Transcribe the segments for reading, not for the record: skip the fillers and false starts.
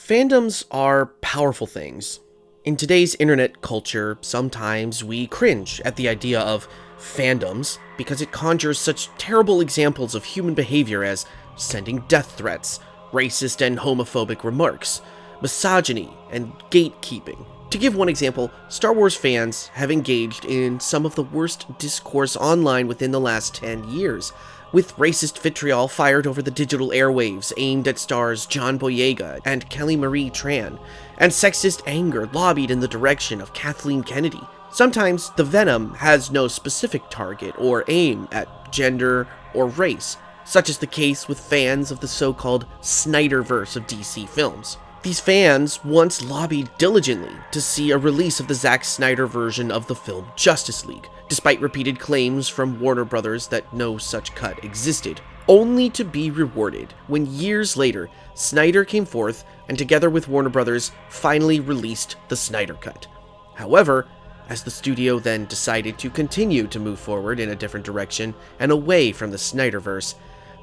Fandoms are powerful things. In today's internet culture, sometimes we cringe at the idea of fandoms because it conjures such terrible examples of human behavior as sending death threats, racist and homophobic remarks, misogyny, and gatekeeping. To give one example, Star Wars fans have engaged in some of the worst discourse online within the last 10 years, with racist vitriol fired over the digital airwaves aimed at stars John Boyega and Kelly Marie Tran, and sexist anger lobbied in the direction of Kathleen Kennedy. Sometimes the venom has no specific target or aim at gender or race, such is the case with fans of the so-called Snyderverse of DC films. These fans once lobbied diligently to see a release of the Zack Snyder version of the film Justice League, despite repeated claims from Warner Brothers that no such cut existed, only to be rewarded when years later, Snyder came forth and together with Warner Brothers finally released the Snyder Cut. However, as the studio then decided to continue to move forward in a different direction and away from the Snyderverse,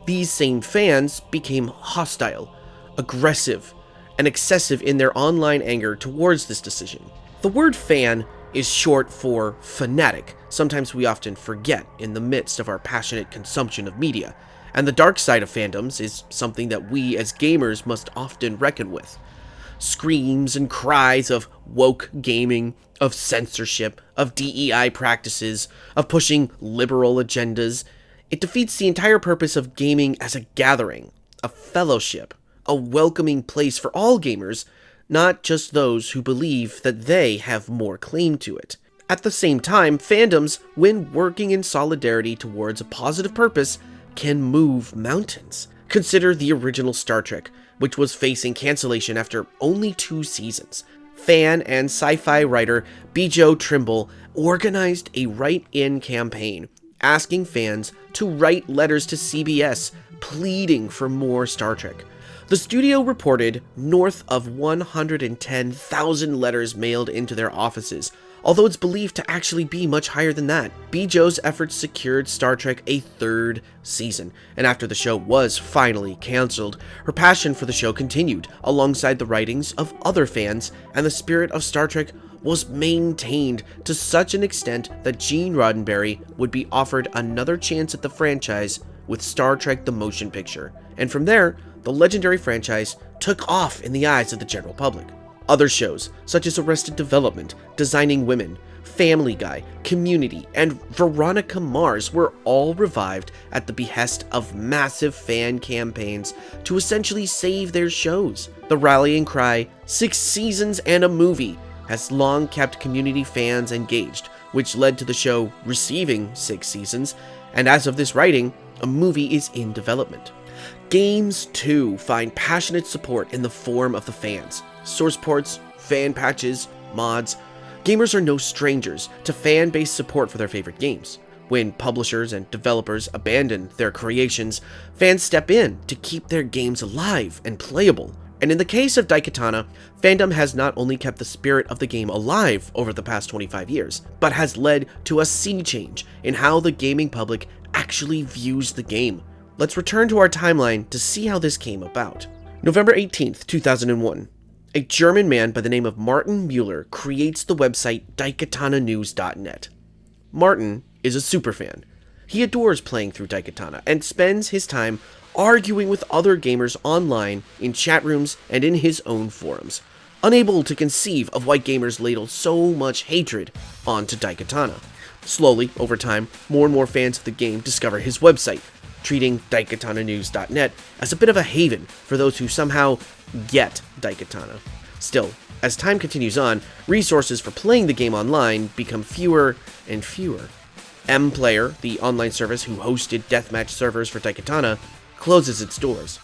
these same fans became hostile, aggressive, and excessive in their online anger towards this decision. The word fan is short for fanatic, sometimes we often forget in the midst of our passionate consumption of media, and the dark side of fandoms is something that we as gamers must often reckon with. Screams and cries of woke gaming, of censorship, of DEI practices, of pushing liberal agendas. It defeats the entire purpose of gaming as a gathering, a fellowship, a welcoming place for all gamers, not just those who believe that they have more claim to it. At the same time, fandoms, when working in solidarity towards a positive purpose, can move mountains. Consider the original Star Trek, which was facing cancellation after only 2 seasons. Fan and sci-fi writer Bijo Trimble organized a write-in campaign, asking fans to write letters to CBS pleading for more Star Trek. The studio reported north of 110,000 letters mailed into their offices, although it's believed to actually be much higher than that. Bijo's efforts secured Star Trek a 3rd season, and after the show was finally canceled, her passion for the show continued, alongside the writings of other fans, and the spirit of Star Trek was maintained to such an extent that Gene Roddenberry would be offered another chance at the franchise with Star Trek the Motion Picture, and from there, the legendary franchise took off in the eyes of the general public. Other shows, such as Arrested Development, Designing Women, Family Guy, Community, and Veronica Mars were all revived at the behest of massive fan campaigns to essentially save their shows. The rallying cry, 6 seasons and a movie, has long kept Community fans engaged, which led to the show receiving 6 seasons, and as of this writing, a movie is in development. Games, too, find passionate support in the form of the fans. Source ports, fan patches, mods. Gamers are no strangers to fan-based support for their favorite games. When publishers and developers abandon their creations, fans step in to keep their games alive and playable. And in the case of Daikatana, fandom has not only kept the spirit of the game alive over the past 25 years, but has led to a sea change in how the gaming public actually views the game. Let's return to our timeline to see how this came about. November 18th, 2001. A German man by the name of Martin Mueller creates the website daikatananews.net. Martin is a superfan. He adores playing through Daikatana and spends his time arguing with other gamers online in chat rooms and in his own forums, unable to conceive of why gamers ladle so much hatred onto Daikatana. Slowly, over time, more and more fans of the game discover his website, treating daikatananews.net as a bit of a haven for those who somehow get Daikatana. Still, as time continues on, resources for playing the game online become fewer and fewer. MPlayer, the online service who hosted deathmatch servers for Daikatana, closes its doors.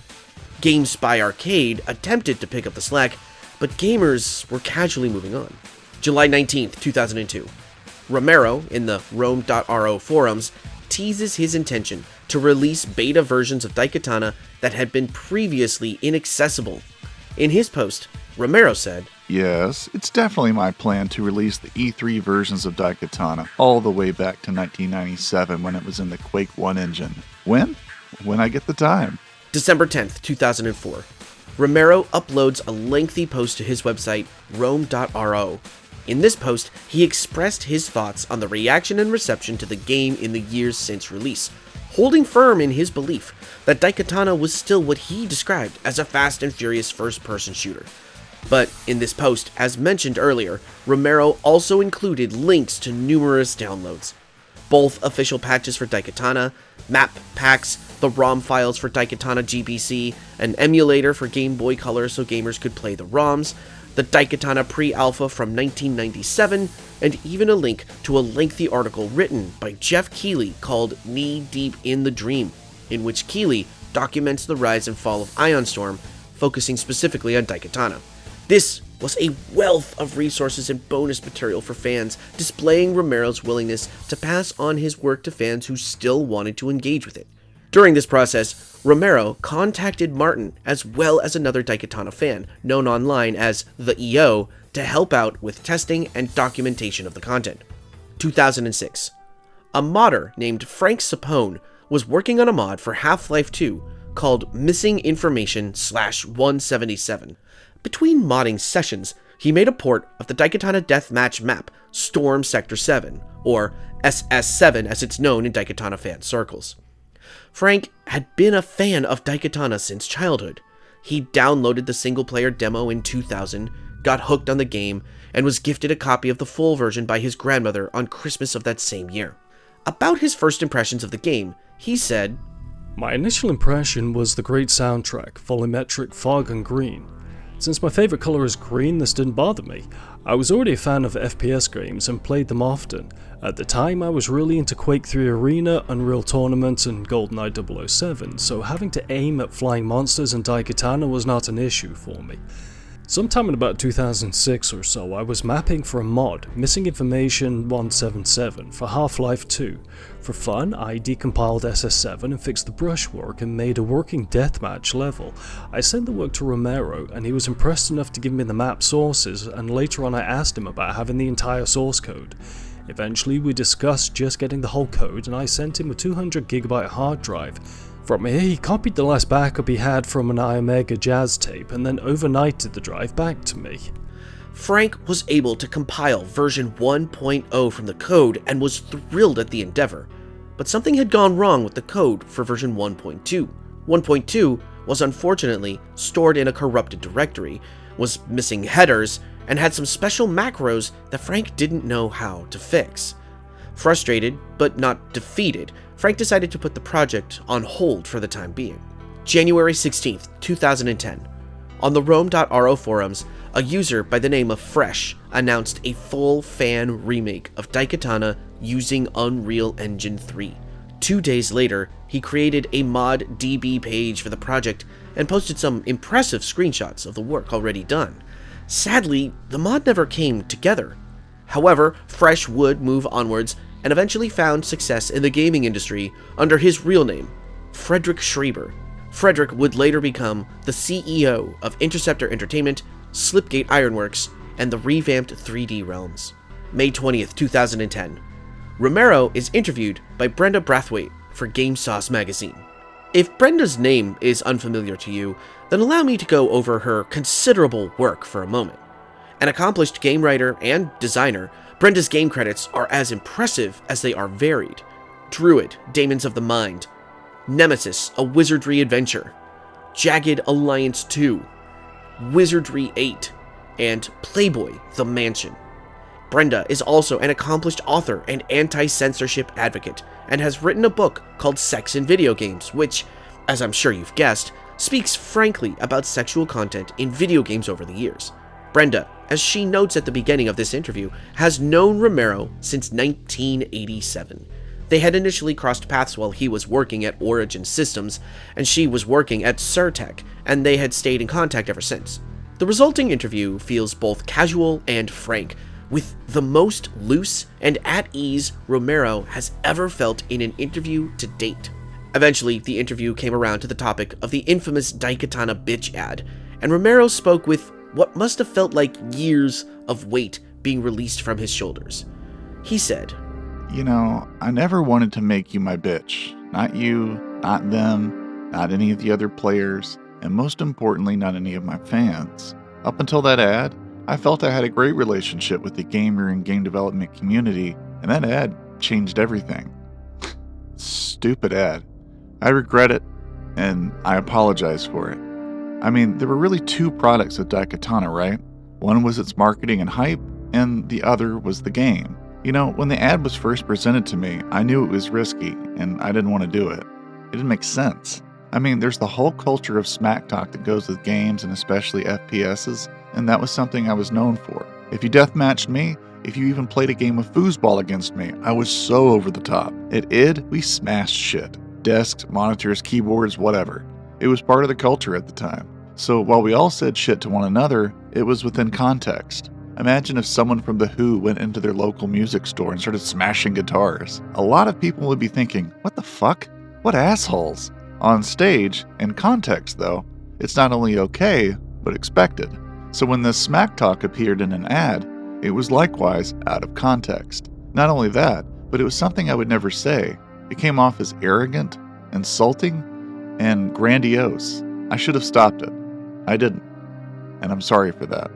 GameSpy Arcade attempted to pick up the slack, but gamers were casually moving on. July 19th, 2002. Romero, in the Rome.ro forums, teases his intention to release beta versions of Daikatana that had been previously inaccessible. In his post, Romero said, "Yes, it's definitely my plan to release the E3 versions of Daikatana all the way back to 1997 when it was in the Quake 1 engine. When? When I get the time." December 10th, 2004. Romero uploads a lengthy post to his website, rome.ro. In this post, he expressed his thoughts on the reaction and reception to the game in the years since release, holding firm in his belief that Daikatana was still what he described as a fast and furious first-person shooter. But in this post, as mentioned earlier, Romero also included links to numerous downloads. Both official patches for Daikatana, map packs, the ROM files for Daikatana GBC, an emulator for Game Boy Color so gamers could play the ROMs, the Daikatana pre-alpha from 1997, and even a link to a lengthy article written by Jeff Keighley called Knee Deep in the Dream, in which Keighley documents the rise and fall of Ion Storm, focusing specifically on Daikatana. This was a wealth of resources and bonus material for fans, displaying Romero's willingness to pass on his work to fans who still wanted to engage with it. During this process, Romero contacted Martin, as well as another Daikatana fan, known online as the EO, to help out with testing and documentation of the content. 2006. A modder named Frank Sapone was working on a mod for Half-Life 2 called Missing Information/177. Between modding sessions, he made a port of the Daikatana deathmatch map, Storm Sector 7, or SS7 as it's known in Daikatana fan circles. Frank had been a fan of Daikatana since childhood. He downloaded the single-player demo in 2000, got hooked on the game, and was gifted a copy of the full version by his grandmother on Christmas of that same year. About his first impressions of the game, he said, "My initial impression was the great soundtrack, volumetric fog and green. Since my favorite color is green, this didn't bother me. I was already a fan of FPS games and played them often. At the time, I was really into Quake 3 Arena, Unreal Tournament, and GoldenEye 007, so having to aim at flying monsters in Daikatana was not an issue for me. Sometime in about 2006 or so, I was mapping for a mod, Missing Information 177, for Half-Life 2. For fun, I decompiled SS7 and fixed the brushwork and made a working deathmatch level. I sent the work to Romero, and he was impressed enough to give me the map sources, and later on I asked him about having the entire source code. Eventually, we discussed just getting the whole code, and I sent him a 200GB hard drive. From here, he copied the last backup he had from an iOmega jazz tape and then overnighted the drive back to me. Frank was able to compile version 1.0 from the code and was thrilled at the endeavor. But something had gone wrong with the code for version 1.2. 1.2 was unfortunately stored in a corrupted directory, was missing headers, and had some special macros that Frank didn't know how to fix. Frustrated, but not defeated, Frank decided to put the project on hold for the time being. January 16th, 2010. On the Rome.ro forums, a user by the name of Fresh announced a full fan remake of Daikatana using Unreal Engine 3. 2 days later, he created a mod DB page for the project and posted some impressive screenshots of the work already done. Sadly, the mod never came together. However, Fresh would move onwards and eventually found success in the gaming industry under his real name, Frederick Schreiber. Frederick would later become the CEO of Interceptor Entertainment, Slipgate Ironworks, and the revamped 3D Realms. May 20th, 2010. Romero is interviewed by Brenda Brathwaite for GameSauce magazine. If Brenda's name is unfamiliar to you, then allow me to go over her considerable work for a moment. An accomplished game writer and designer, Brenda's game credits are as impressive as they are varied. Druid, Daemons of the Mind, Nemesis, A Wizardry Adventure, Jagged Alliance 2, Wizardry 8, and Playboy, The Mansion. Brenda is also an accomplished author and anti-censorship advocate, and has written a book called Sex in Video Games, which, as I'm sure you've guessed, speaks frankly about sexual content in video games over the years. Brenda, as she notes at the beginning of this interview, has known Romero since 1987. They had initially crossed paths while he was working at Origin Systems, and she was working at Surtech, and they had stayed in contact ever since. The resulting interview feels both casual and frank, with the most loose and at ease Romero has ever felt in an interview to date. Eventually, the interview came around to the topic of the infamous Daikatana bitch ad, and Romero spoke with what must have felt like years of weight being released from his shoulders. He said, You know, I never wanted to make you my bitch. Not you, not them, not any of the other players. and most importantly, not any of my fans. Up until that ad, I felt I had a great relationship with the gamer and game development community, and that ad changed everything. Stupid ad. I regret it, and I apologize for it. I mean, there were really two products of Daikatana, right? One was its marketing and hype, and the other was the game. You know, when the ad was first presented to me, I knew it was risky, and I didn't want to do it. It didn't make sense. I mean, there's the whole culture of smack talk that goes with games, and especially FPSs, and that was something I was known for. If you deathmatched me, if you even played a game of foosball against me, I was so over the top. At id, we smashed shit. Desks, monitors, keyboards, whatever. It was part of the culture at the time. So while we all said shit to one another, it was within context. Imagine if someone from The Who went into their local music store and started smashing guitars. A lot of people would be thinking, what the fuck? What assholes? On stage, in context though, it's not only okay, but expected. So when this smack talk appeared in an ad, it was likewise out of context. Not only that, but it was something I would never say. It came off as arrogant, insulting, and grandiose. I should have stopped it. I didn't. And I'm sorry for that.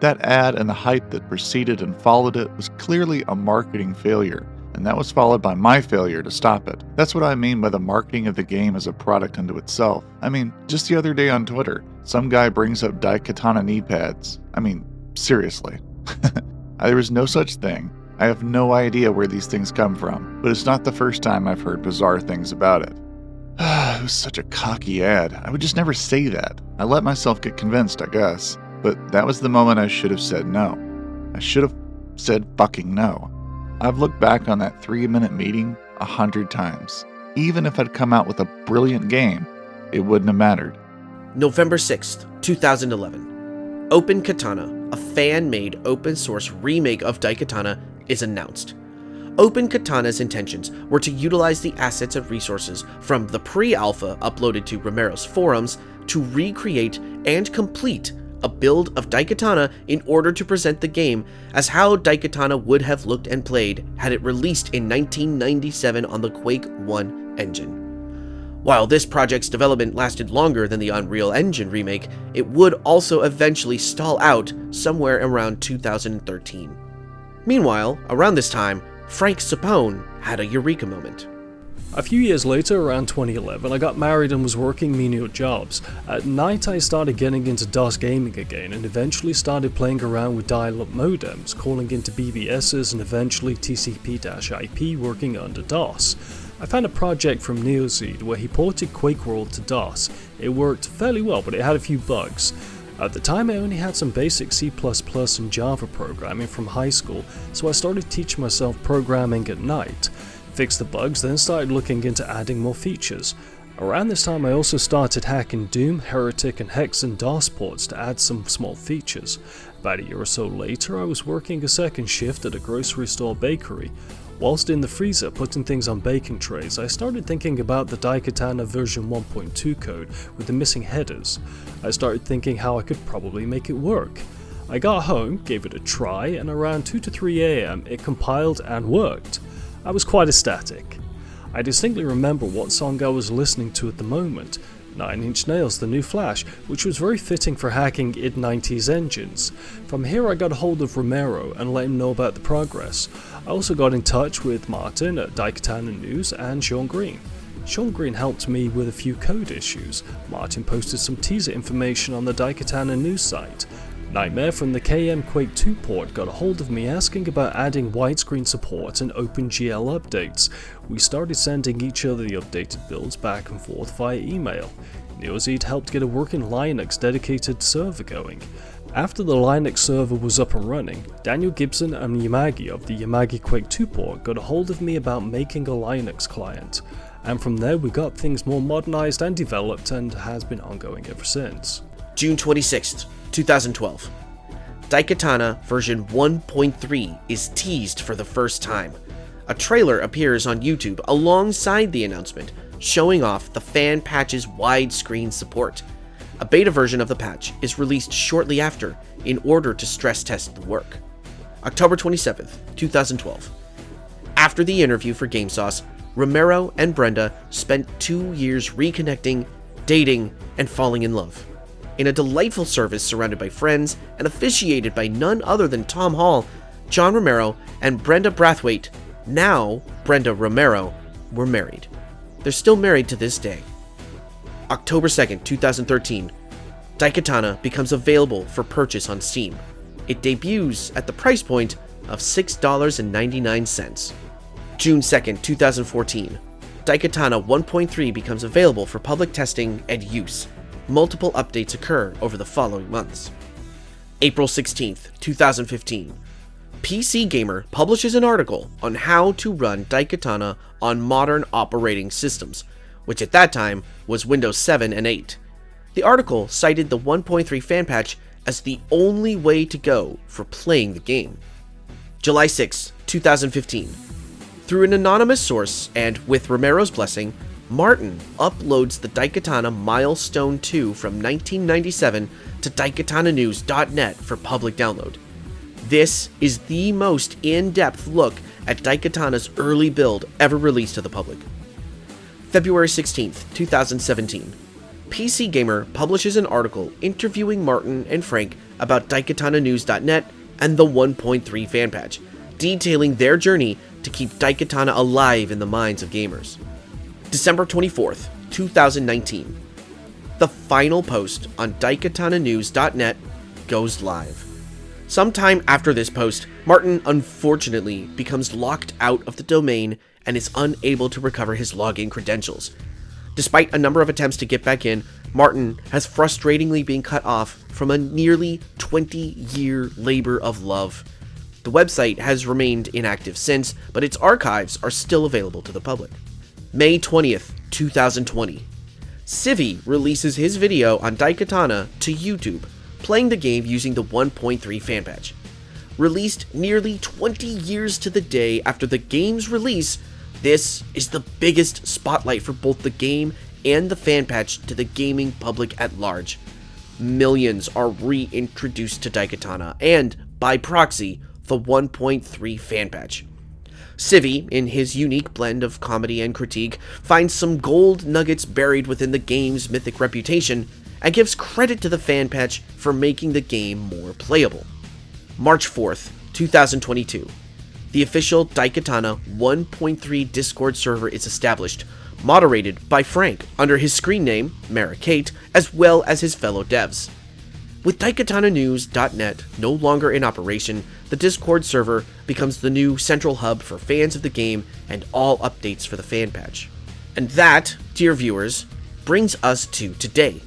That ad and the hype that preceded and followed it was clearly a marketing failure, and that was followed by my failure to stop it. That's what I mean by the marketing of the game as a product unto itself. I mean, just the other day on Twitter, some guy brings up Daikatana knee pads. I mean, seriously. There is no such thing. I have no idea where these things come from, but it's not the first time I've heard bizarre things about it. It was such a cocky ad. I would just never say that. I let myself get convinced, I guess. But that was the moment I should have said no. I should have said fucking no. I've looked back on that 3-minute meeting 100 times. Even if I'd come out with a brilliant game, it wouldn't have mattered. November 6th, 2011. Open Katana, a fan-made open-source remake of Daikatana, is announced. Open Katana's intentions were to utilize the assets and resources from the pre-alpha uploaded to Romero's forums to recreate and complete a build of Daikatana in order to present the game as how Daikatana would have looked and played had it released in 1997 on the Quake 1 engine. While this project's development lasted longer than the Unreal Engine remake, it would also eventually stall out somewhere around 2013. Meanwhile, around this time, Frank Sapone had a eureka moment. A few years later, around 2011, I got married and was working menial jobs. At night I started getting into DOS gaming again and eventually started playing around with dial-up modems, calling into BBSs and eventually TCP-IP working under DOS. I found a project from Neoseed where he ported Quake World to DOS. It worked fairly well, but it had a few bugs. At the time I only had some basic C++ and Java programming from high school, so I started teaching myself programming at night. Fixed the bugs, then started looking into adding more features. Around this time I also started hacking Doom, Heretic and Hex and DOS ports to add some small features. About a year or so later I was working a second shift at a grocery store bakery. Whilst in the freezer putting things on baking trays, I started thinking about the Daikatana version 1.2 code with the missing headers. I started thinking how I could probably make it work. I got home, gave it a try, and around 2 to 3 AM it compiled and worked. I was quite ecstatic. I distinctly remember what song I was listening to at the moment, 9 Inch Nails' The New Flash, which was very fitting for hacking id90's engines. From here I got a hold of Romero and let him know about the progress. I also got in touch with Martin at Daikatana News and Sean Green. Sean Green helped me with a few code issues. Martin posted some teaser information on the Daikatana News site. Nightmare from the KM Quake 2 port got a hold of me asking about adding widescreen support and OpenGL updates. We started sending each other the updated builds back and forth via email. Neoseed helped get a working Linux dedicated server going. After the Linux server was up and running, Daniel Gibson and Yamagi of the Yamagi Quake 2 port got a hold of me about making a Linux client. And from there we got things more modernized and developed and has been ongoing ever since. June 26th, 2012. Daikatana version 1.3 is teased for the first time. A trailer appears on YouTube alongside the announcement, showing off the fan patch's widescreen support. A beta version of the patch is released shortly after in order to stress test the work. October 27th, 2012. After the interview for GameSauce, Romero and Brenda spent 2 years reconnecting dating, and falling in love. In a delightful service surrounded by friends and officiated by none other than Tom Hall, John Romero and Brenda Brathwaite, now Brenda Romero, were married. They're still married to this day. October 2nd, 2013, Daikatana becomes available for purchase on Steam. It debuts at the price point of $6.99. June 2nd, 2014, Daikatana 1.3 becomes available for public testing and use. Multiple updates occur over the following months. April 16th, 2015, PC Gamer publishes an article on how to run Daikatana on modern operating systems, which at that time was Windows 7 and 8. The article cited the 1.3 fan patch as the only way to go for playing the game. July 6, 2015. Through an anonymous source and with Romero's blessing, Martin uploads the Daikatana Milestone 2 from 1997 to daikatananews.net for public download. This is the most in-depth look at Daikatana's early build ever released to the public. February 16th, 2017. PC Gamer publishes an article interviewing Martin and Frank about daikatananews.net and the 1.3 fan patch, detailing their journey to keep Daikatana alive in the minds of gamers. December 24th, 2019. The final post on daikatananews.net goes live. Sometime after this post, Martin unfortunately becomes locked out of the domain and is unable to recover his login credentials. Despite a number of attempts to get back in, Martin has frustratingly been cut off from a nearly 20-year labor of love. The website has remained inactive since, but its archives are still available to the public. May 20th, 2020. Civi releases his video on Daikatana to YouTube, playing the game using the 1.3 fan patch. Released nearly 20 years to the day after the game's release, this is the biggest spotlight for both the game and the fan patch to the gaming public at large. Millions are reintroduced to Daikatana and, by proxy, the 1.3 fan patch. Civi, in his unique blend of comedy and critique, finds some gold nuggets buried within the game's mythic reputation and gives credit to the fan patch for making the game more playable. March 4th, 2022. The official Daikatana 1.3 Discord server is established, moderated by Frank under his screen name, Mara Kate, as well as his fellow devs. With daikatananews.net no longer in operation, the Discord server becomes the new central hub for fans of the game and all updates for the fan patch. And that, dear viewers, brings us to today.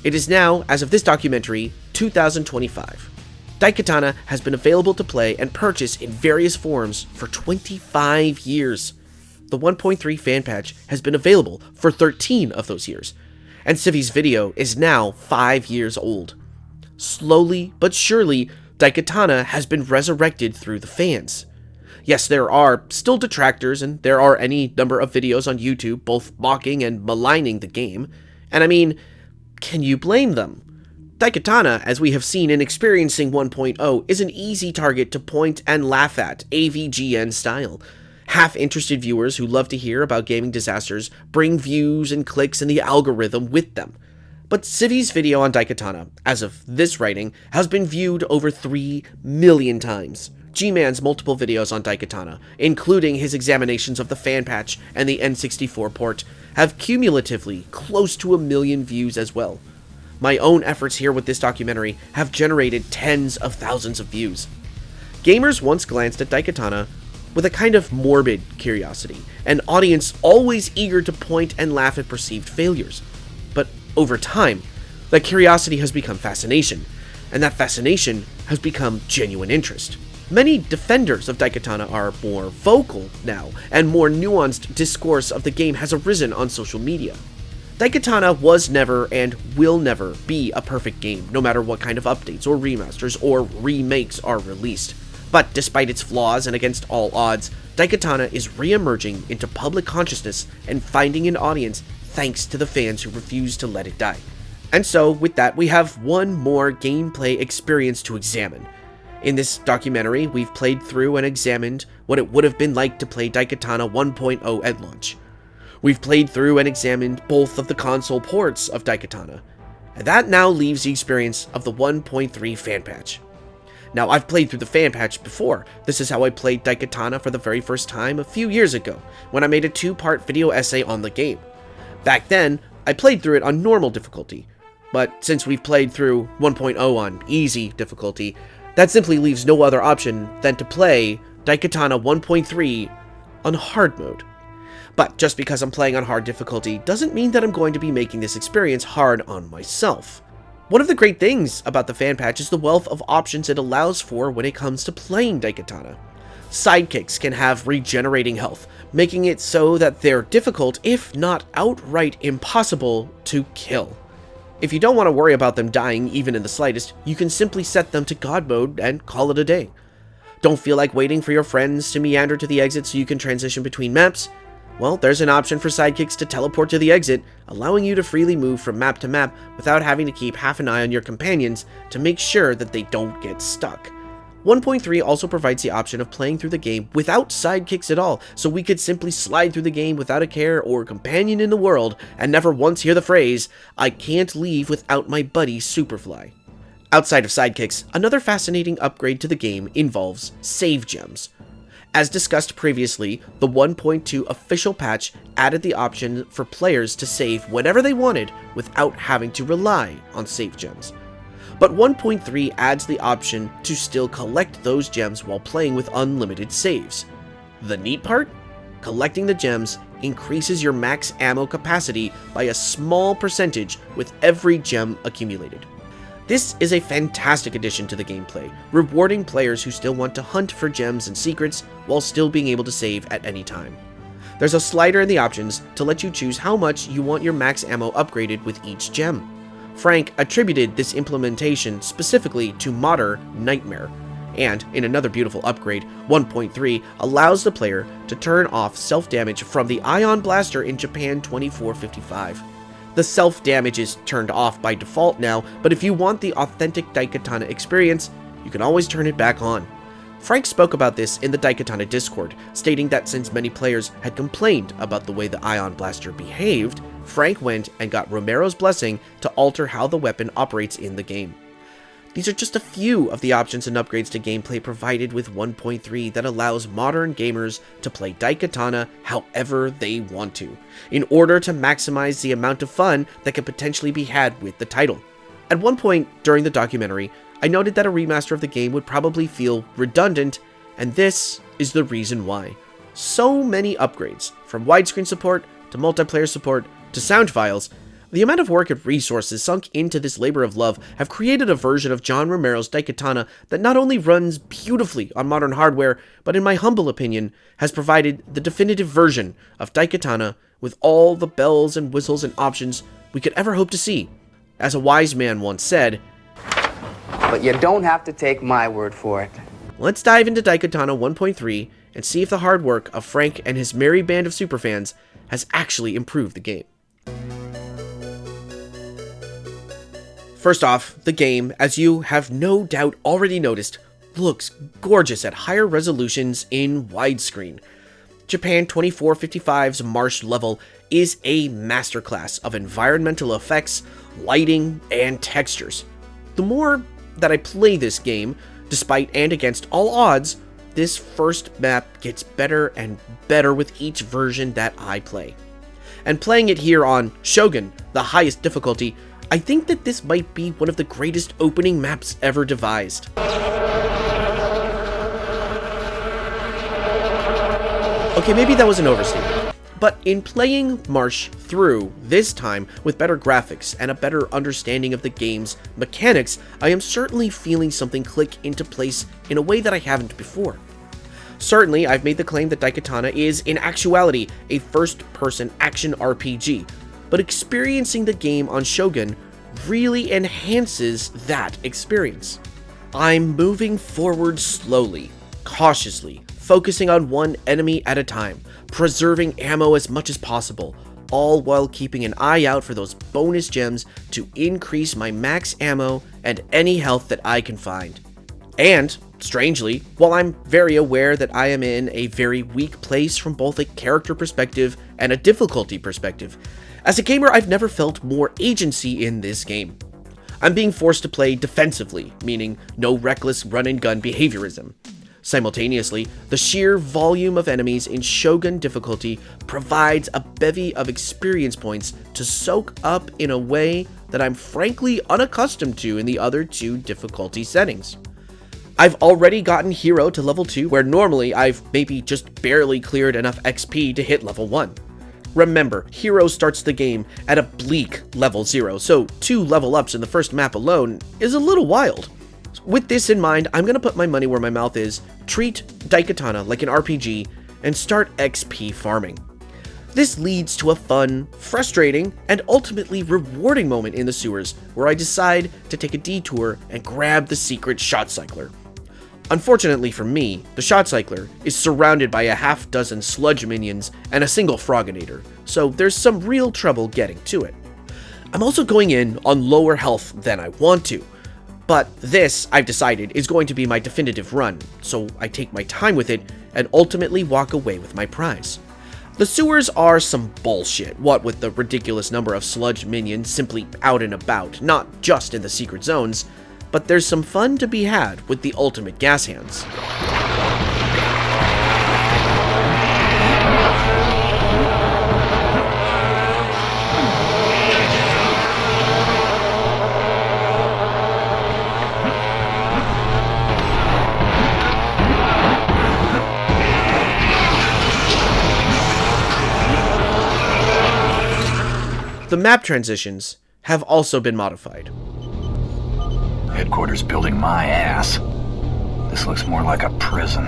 It is now, as of this documentary, 2025. Daikatana has been available to play and purchase in various forms for 25 years. The 1.3 fan patch has been available for 13 of those years, and Civi's video is now 5 years old. Slowly but surely, Daikatana has been resurrected through the fans. Yes, there are still detractors, and there are any number of videos on YouTube both mocking and maligning the game, and I mean, can you blame them? Daikatana, as we have seen in Experiencing 1.0, is an easy target to point and laugh at, AVGN style. Half-interested viewers who love to hear about gaming disasters bring views and clicks in the algorithm with them. But Civi's video on Daikatana, as of this writing, has been viewed over 3 million times. G-Man's multiple videos on Daikatana, including his examinations of the fan patch and the N64 port, have cumulatively close to 1 million views as well. My own efforts here with this documentary have generated tens of thousands of views. Gamers once glanced at Daikatana with a kind of morbid curiosity, an audience always eager to point and laugh at perceived failures. But over time, that curiosity has become fascination, and that fascination has become genuine interest. Many defenders of Daikatana are more vocal now, and more nuanced discourse of the game has arisen on social media. Daikatana was never and will never be a perfect game, no matter what kind of updates or remasters or remakes are released. But despite its flaws and against all odds, Daikatana is re-emerging into public consciousness and finding an audience thanks to the fans who refuse to let it die. And so, with that, we have one more gameplay experience to examine. In this documentary, we've played through and examined what it would have been like to play Daikatana 1.0 at launch. We've played through and examined both of the console ports of Daikatana, and that now leaves the experience of the 1.3 fan patch. Now, I've played through the fan patch before. This is how I played Daikatana for the very first time a few years ago, when I made a 2-part video essay on the game. Back then, I played through it on normal difficulty, but since we've played through 1.0 on easy difficulty, that simply leaves no other option than to play Daikatana 1.3 on hard mode. But just because I'm playing on hard difficulty doesn't mean that I'm going to be making this experience hard on myself. One of the great things about the fan patch is the wealth of options it allows for when it comes to playing Daikatana. Sidekicks can have regenerating health, making it so that they're difficult, if not outright impossible, to kill. If you don't want to worry about them dying even in the slightest, you can simply set them to God mode and call it a day. Don't feel like waiting for your friends to meander to the exit so you can transition between maps? Well, there's an option for sidekicks to teleport to the exit, allowing you to freely move from map to map without having to keep half an eye on your companions to make sure that they don't get stuck. 1.3 also provides the option of playing through the game without sidekicks at all, so we could simply slide through the game without a care or companion in the world and never once hear the phrase, "I can't leave without my buddy Superfly." Outside of sidekicks, another fascinating upgrade to the game involves save gems. As discussed previously, the 1.2 official patch added the option for players to save whenever they wanted without having to rely on save gems. But 1.3 adds the option to still collect those gems while playing with unlimited saves. The neat part? Collecting the gems increases your max ammo capacity by a small percentage with every gem accumulated. This is a fantastic addition to the gameplay, rewarding players who still want to hunt for gems and secrets while still being able to save at any time. There's a slider in the options to let you choose how much you want your max ammo upgraded with each gem. Frank attributed this implementation specifically to modder Nightmare, and in another beautiful upgrade, 1.3 allows the player to turn off self-damage from the Ion Blaster in Japan 2455. The self-damage is turned off by default now, but if you want the authentic Daikatana experience, you can always turn it back on. Frank spoke about this in the Daikatana Discord, stating that since many players had complained about the way the Ion Blaster behaved, Frank went and got Romero's blessing to alter how the weapon operates in the game. These are just a few of the options and upgrades to gameplay provided with 1.3 that allows modern gamers to play Daikatana however they want to, in order to maximize the amount of fun that can potentially be had with the title. At one point during the documentary, I noted that a remaster of the game would probably feel redundant, and this is the reason why. So many upgrades, from widescreen support to multiplayer support to sound files, the amount of work and resources sunk into this labor of love have created a version of John Romero's Daikatana that not only runs beautifully on modern hardware, but in my humble opinion, has provided the definitive version of Daikatana with all the bells and whistles and options we could ever hope to see. As a wise man once said, "But you don't have to take my word for it." Let's dive into Daikatana 1.3 and see if the hard work of Frank and his merry band of superfans has actually improved the game. First off, the game, as you have no doubt already noticed, looks gorgeous at higher resolutions in widescreen. Japan 2455's Marsh level is a masterclass of environmental effects, lighting, and textures. The more that I play this game, despite and against all odds, this first map gets better and better with each version that I play. And playing it here on Shogun, the highest difficulty, I think that this might be one of the greatest opening maps ever devised. Okay, maybe that was an overstatement, but in playing Marsh through, this time with better graphics and a better understanding of the game's mechanics, I am certainly feeling something click into place in a way that I haven't before. Certainly, I've made the claim that Daikatana is, in actuality, a first-person action RPG, but experiencing the game on Shogun really enhances that experience. I'm moving forward slowly, cautiously, focusing on one enemy at a time, preserving ammo as much as possible, all while keeping an eye out for those bonus gems to increase my max ammo and any health that I can find. And Strangely, while I'm very aware that I am in a very weak place from both a character perspective and a difficulty perspective, as a gamer I've never felt more agency in this game. I'm being forced to play defensively, meaning no reckless run-and-gun behaviorism. Simultaneously, the sheer volume of enemies in Shogun difficulty provides a bevy of experience points to soak up in a way that I'm frankly unaccustomed to in the other two difficulty settings. I've already gotten Hero to level 2, where normally I've maybe just barely cleared enough XP to hit level 1. Remember, Hero starts the game at a bleak level 0, so 2 level ups in the first map alone is a little wild. With this in mind, I'm gonna put my money where my mouth is, treat Daikatana like an RPG, and start XP farming. This leads to a fun, frustrating, and ultimately rewarding moment in the sewers, where I decide to take a detour and grab the secret shot cycler. Unfortunately for me, the shot cycler is surrounded by a half dozen sludge minions and a single froginator, so there's some real trouble getting to it. I'm also going in on lower health than I want to, but this, I've decided, is going to be my definitive run, so I take my time with it and ultimately walk away with my prize. The sewers are some bullshit, what with the ridiculous number of sludge minions simply out and about, not just in the secret zones, but there's some fun to be had with the ultimate gas hands. The map transitions have also been modified. Headquarters building my ass. This looks more like a prison.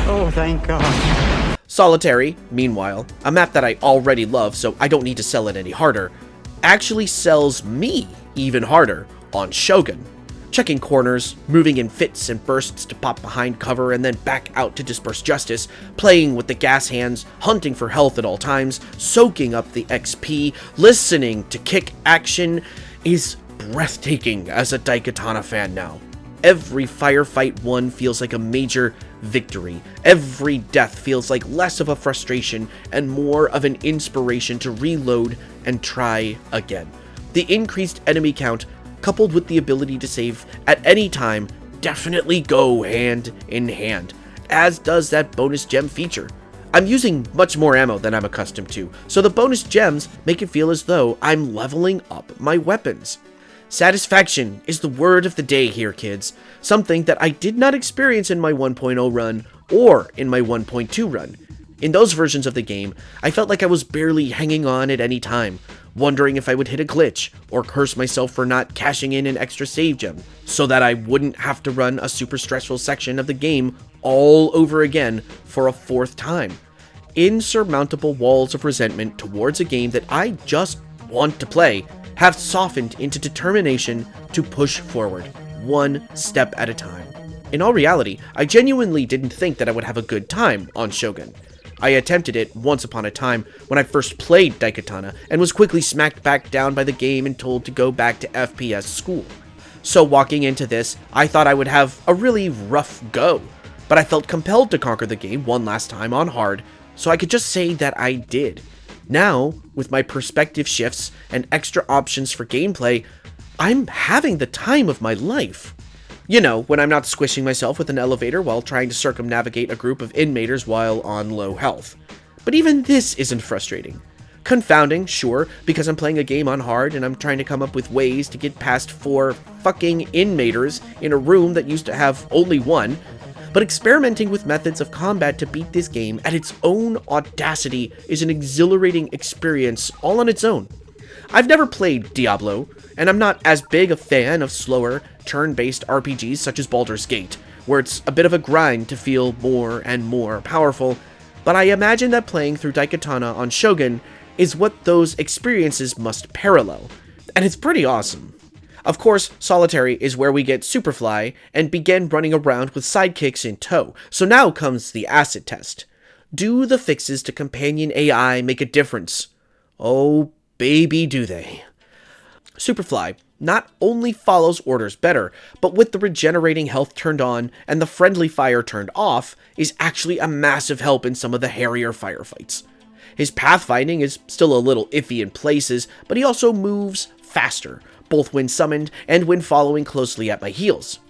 Oh, thank God. Solitary, meanwhile, a map that I already love so I don't need to sell it any harder, actually sells me even harder on Shogun. Checking corners, moving in fits and bursts to pop behind cover and then back out to disperse justice, playing with the gas hands, hunting for health at all times, soaking up the XP, listening to kick action is breathtaking as a Daikatana fan now. Every firefight won feels like a major victory. Every death feels like less of a frustration and more of an inspiration to reload and try again. The increased enemy count, coupled with the ability to save at any time, definitely go hand in hand, as does that bonus gem feature. I'm using much more ammo than I'm accustomed to, so the bonus gems make it feel as though I'm leveling up my weapons. Satisfaction is the word of the day here, kids, something that I did not experience in my 1.0 run or in my 1.2 run. In those versions of the game, I felt like I was barely hanging on at any time, wondering if I would hit a glitch or curse myself for not cashing in an extra save gem, so that I wouldn't have to run a super stressful section of the game all over again for a 4th time. Insurmountable walls of resentment towards a game that I just want to play have softened into determination to push forward, one step at a time. In all reality, I genuinely didn't think that I would have a good time on Shogun. I attempted it once upon a time when I first played Daikatana and was quickly smacked back down by the game and told to go back to FPS school. So walking into this, I thought I would have a really rough go, but I felt compelled to conquer the game one last time on hard, so I could just say that I did. Now, with my perspective shifts and extra options for gameplay, I'm having the time of my life. You know, when I'm not squishing myself with an elevator while trying to circumnavigate a group of inmaters while on low health. But even this isn't frustrating. Confounding, sure, because I'm playing a game on hard and I'm trying to come up with ways to get past 4 fucking inmaters in a room that used to have only 1, but experimenting with methods of combat to beat this game at its own audacity is an exhilarating experience all on its own. I've never played Diablo, and I'm not as big a fan of slower, turn-based RPGs such as Baldur's Gate, where it's a bit of a grind to feel more and more powerful, but I imagine that playing through Daikatana on Shogun is what those experiences must parallel, and it's pretty awesome. Of course, Solitary is where we get Superfly and begin running around with sidekicks in tow, so now comes the acid test. Do the fixes to companion AI make a difference? Oh, baby, do they. Superfly not only follows orders better, but with the regenerating health turned on and the friendly fire turned off, is actually a massive help in some of the hairier firefights. His pathfinding is still a little iffy in places, but he also moves faster, both when summoned and when following closely at my heels.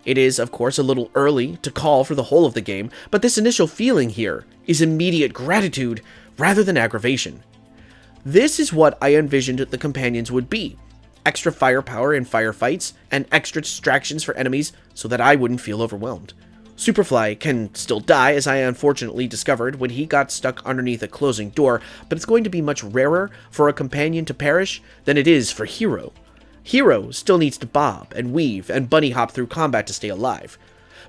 It is, of course, a little early to call for the whole of the game, but this initial feeling here is immediate gratitude rather than aggravation. This is what I envisioned the companions would be. Extra firepower in firefights, and extra distractions for enemies so that I wouldn't feel overwhelmed. Superfly can still die, as I unfortunately discovered when he got stuck underneath a closing door, but it's going to be much rarer for a companion to perish than it is for Hero. Hero still needs to bob and weave and bunny hop through combat to stay alive.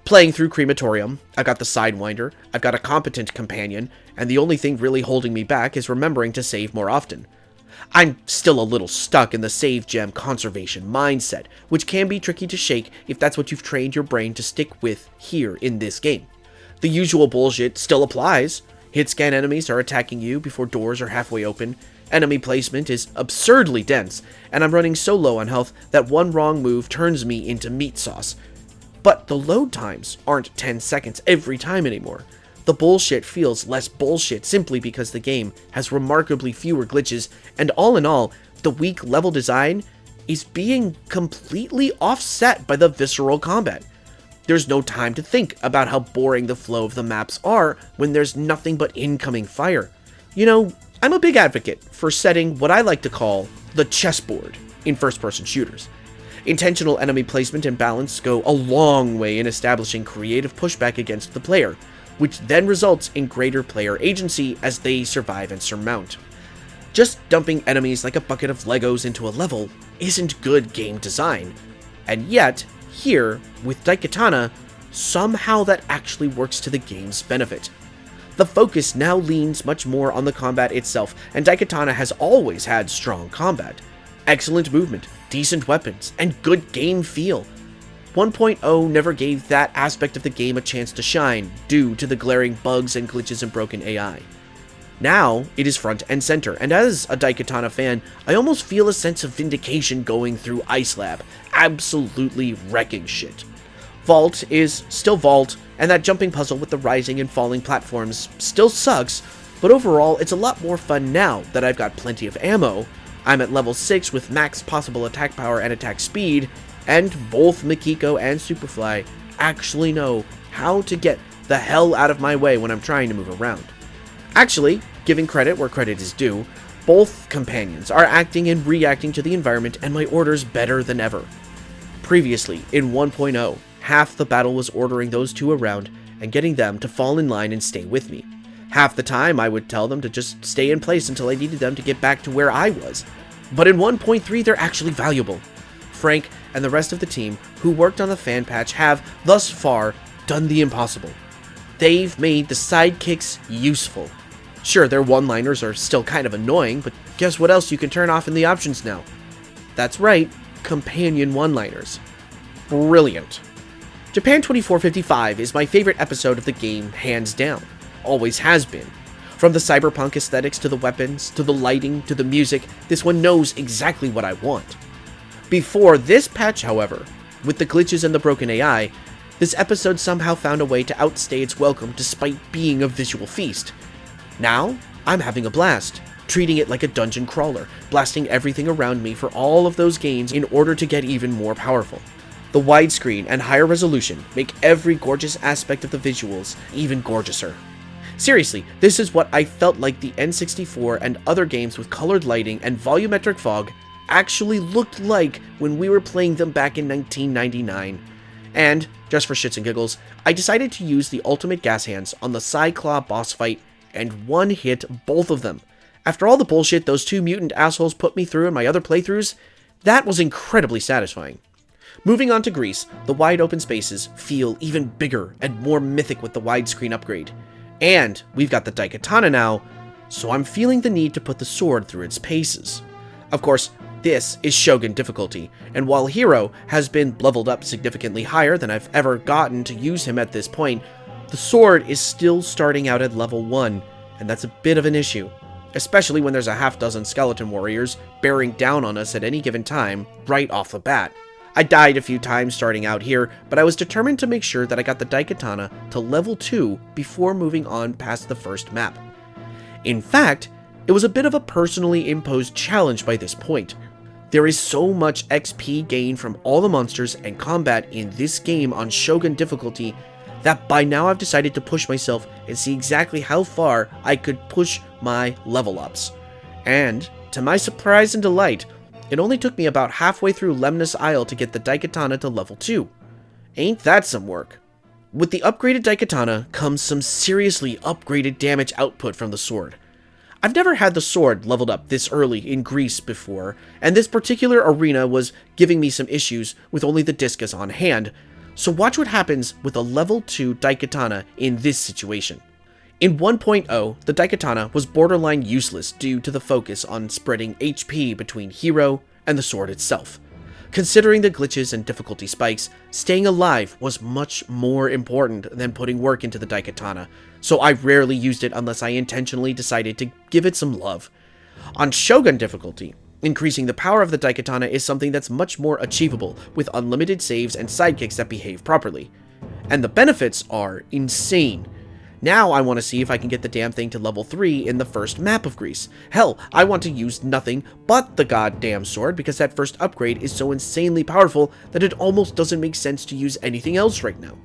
Playing through Crematorium, I've got the Sidewinder, I've got a competent companion, and the only thing really holding me back is remembering to save more often. I'm still a little stuck in the save gem conservation mindset, which can be tricky to shake if that's what you've trained your brain to stick with here in this game. The usual bullshit still applies. Hit scan enemies are attacking you before doors are halfway open, enemy placement is absurdly dense, and I'm running so low on health that one wrong move turns me into meat sauce. But the load times aren't 10 seconds every time anymore. The bullshit feels less bullshit simply because the game has remarkably fewer glitches, and all in all, the weak level design is being completely offset by the visceral combat. There's no time to think about how boring the flow of the maps are when there's nothing but incoming fire. You know, I'm a big advocate for setting what I like to call the chessboard in first-person shooters. Intentional enemy placement and balance go a long way in establishing creative pushback against the player, which then results in greater player agency as they survive and surmount. Just dumping enemies like a bucket of Legos into a level isn't good game design, and yet, here, with Daikatana, somehow that actually works to the game's benefit. The focus now leans much more on the combat itself, and Daikatana has always had strong combat. Excellent movement, decent weapons, and good game feel. 1.0 never gave that aspect of the game a chance to shine due to the glaring bugs and glitches and broken AI. Now, it is front and center, and as a Daikatana fan, I almost feel a sense of vindication going through Ice Lab, absolutely wrecking shit. Vault is still Vault, and that jumping puzzle with the rising and falling platforms still sucks, but overall it's a lot more fun now that I've got plenty of ammo. I'm at level 6 with max possible attack power and attack speed, and both Mikiko and Superfly actually know how to get the hell out of my way when I'm trying to move around. Actually, giving credit where credit is due, both companions are acting and reacting to the environment and my orders better than ever. Previously, in 1.0, half the battle was ordering those two around and getting them to fall in line and stay with me. Half the time I would tell them to just stay in place until I needed them to get back to where I was. But in 1.3 they're actually valuable. Frank and the rest of the team who worked on the fan patch have, thus far, done the impossible. They've made the sidekicks useful. Sure, their one-liners are still kind of annoying, but guess what else you can turn off in the options now? That's right, companion one-liners. Brilliant. Japan 2455 is my favorite episode of the game, hands down. Always has been. From the cyberpunk aesthetics to the weapons, to the lighting, to the music, this one knows exactly what I want. Before this patch, however, with the glitches and the broken AI, this episode somehow found a way to outstay its welcome despite being a visual feast. Now, I'm having a blast, treating it like a dungeon crawler, blasting everything around me for all of those gains in order to get even more powerful. The widescreen and higher resolution make every gorgeous aspect of the visuals even gorgeouser. Seriously, this is what I felt like the N64 and other games with colored lighting and volumetric fog actually looked like when we were playing them back in 1999. And, just for shits and giggles, I decided to use the ultimate gas hands on the Psyclaw boss fight and one-hit both of them. After all the bullshit those two mutant assholes put me through in my other playthroughs, that was incredibly satisfying. Moving on to Greece, the wide open spaces feel even bigger and more mythic with the widescreen upgrade. And we've got the Daikatana now, so I'm feeling the need to put the sword through its paces. Of course, this is Shogun difficulty, and while Hero has been leveled up significantly higher than I've ever gotten to use him at this point, the sword is still starting out at level 1, and that's a bit of an issue, especially when there's a half dozen skeleton warriors bearing down on us at any given time right off the bat. I died a few times starting out here, but I was determined to make sure that I got the Daikatana to level 2 before moving on past the first map. In fact, it was a bit of a personally imposed challenge by this point. There is so much XP gained from all the monsters and combat in this game on Shogun difficulty that by now I've decided to push myself and see exactly how far I could push my level ups. And, to my surprise and delight, it only took me about halfway through Lemnis Isle to get the Daikatana to level 2. Ain't that some work? With the upgraded Daikatana comes some seriously upgraded damage output from the sword. I've never had the sword leveled up this early in Greece before, and this particular arena was giving me some issues with only the Discus on hand, so watch what happens with a level 2 Daikatana in this situation. In 1.0, the Daikatana was borderline useless due to the focus on spreading HP between Hero and the sword itself. Considering the glitches and difficulty spikes, staying alive was much more important than putting work into the Daikatana, so I rarely used it unless I intentionally decided to give it some love. On Shogun difficulty, increasing the power of the Daikatana is something that's much more achievable with unlimited saves and sidekicks that behave properly. And the benefits are insane. Now I want to see if I can get the damn thing to level 3 in the first map of Greece. Hell, I want to use nothing but the goddamn sword because that first upgrade is so insanely powerful that it almost doesn't make sense to use anything else right now.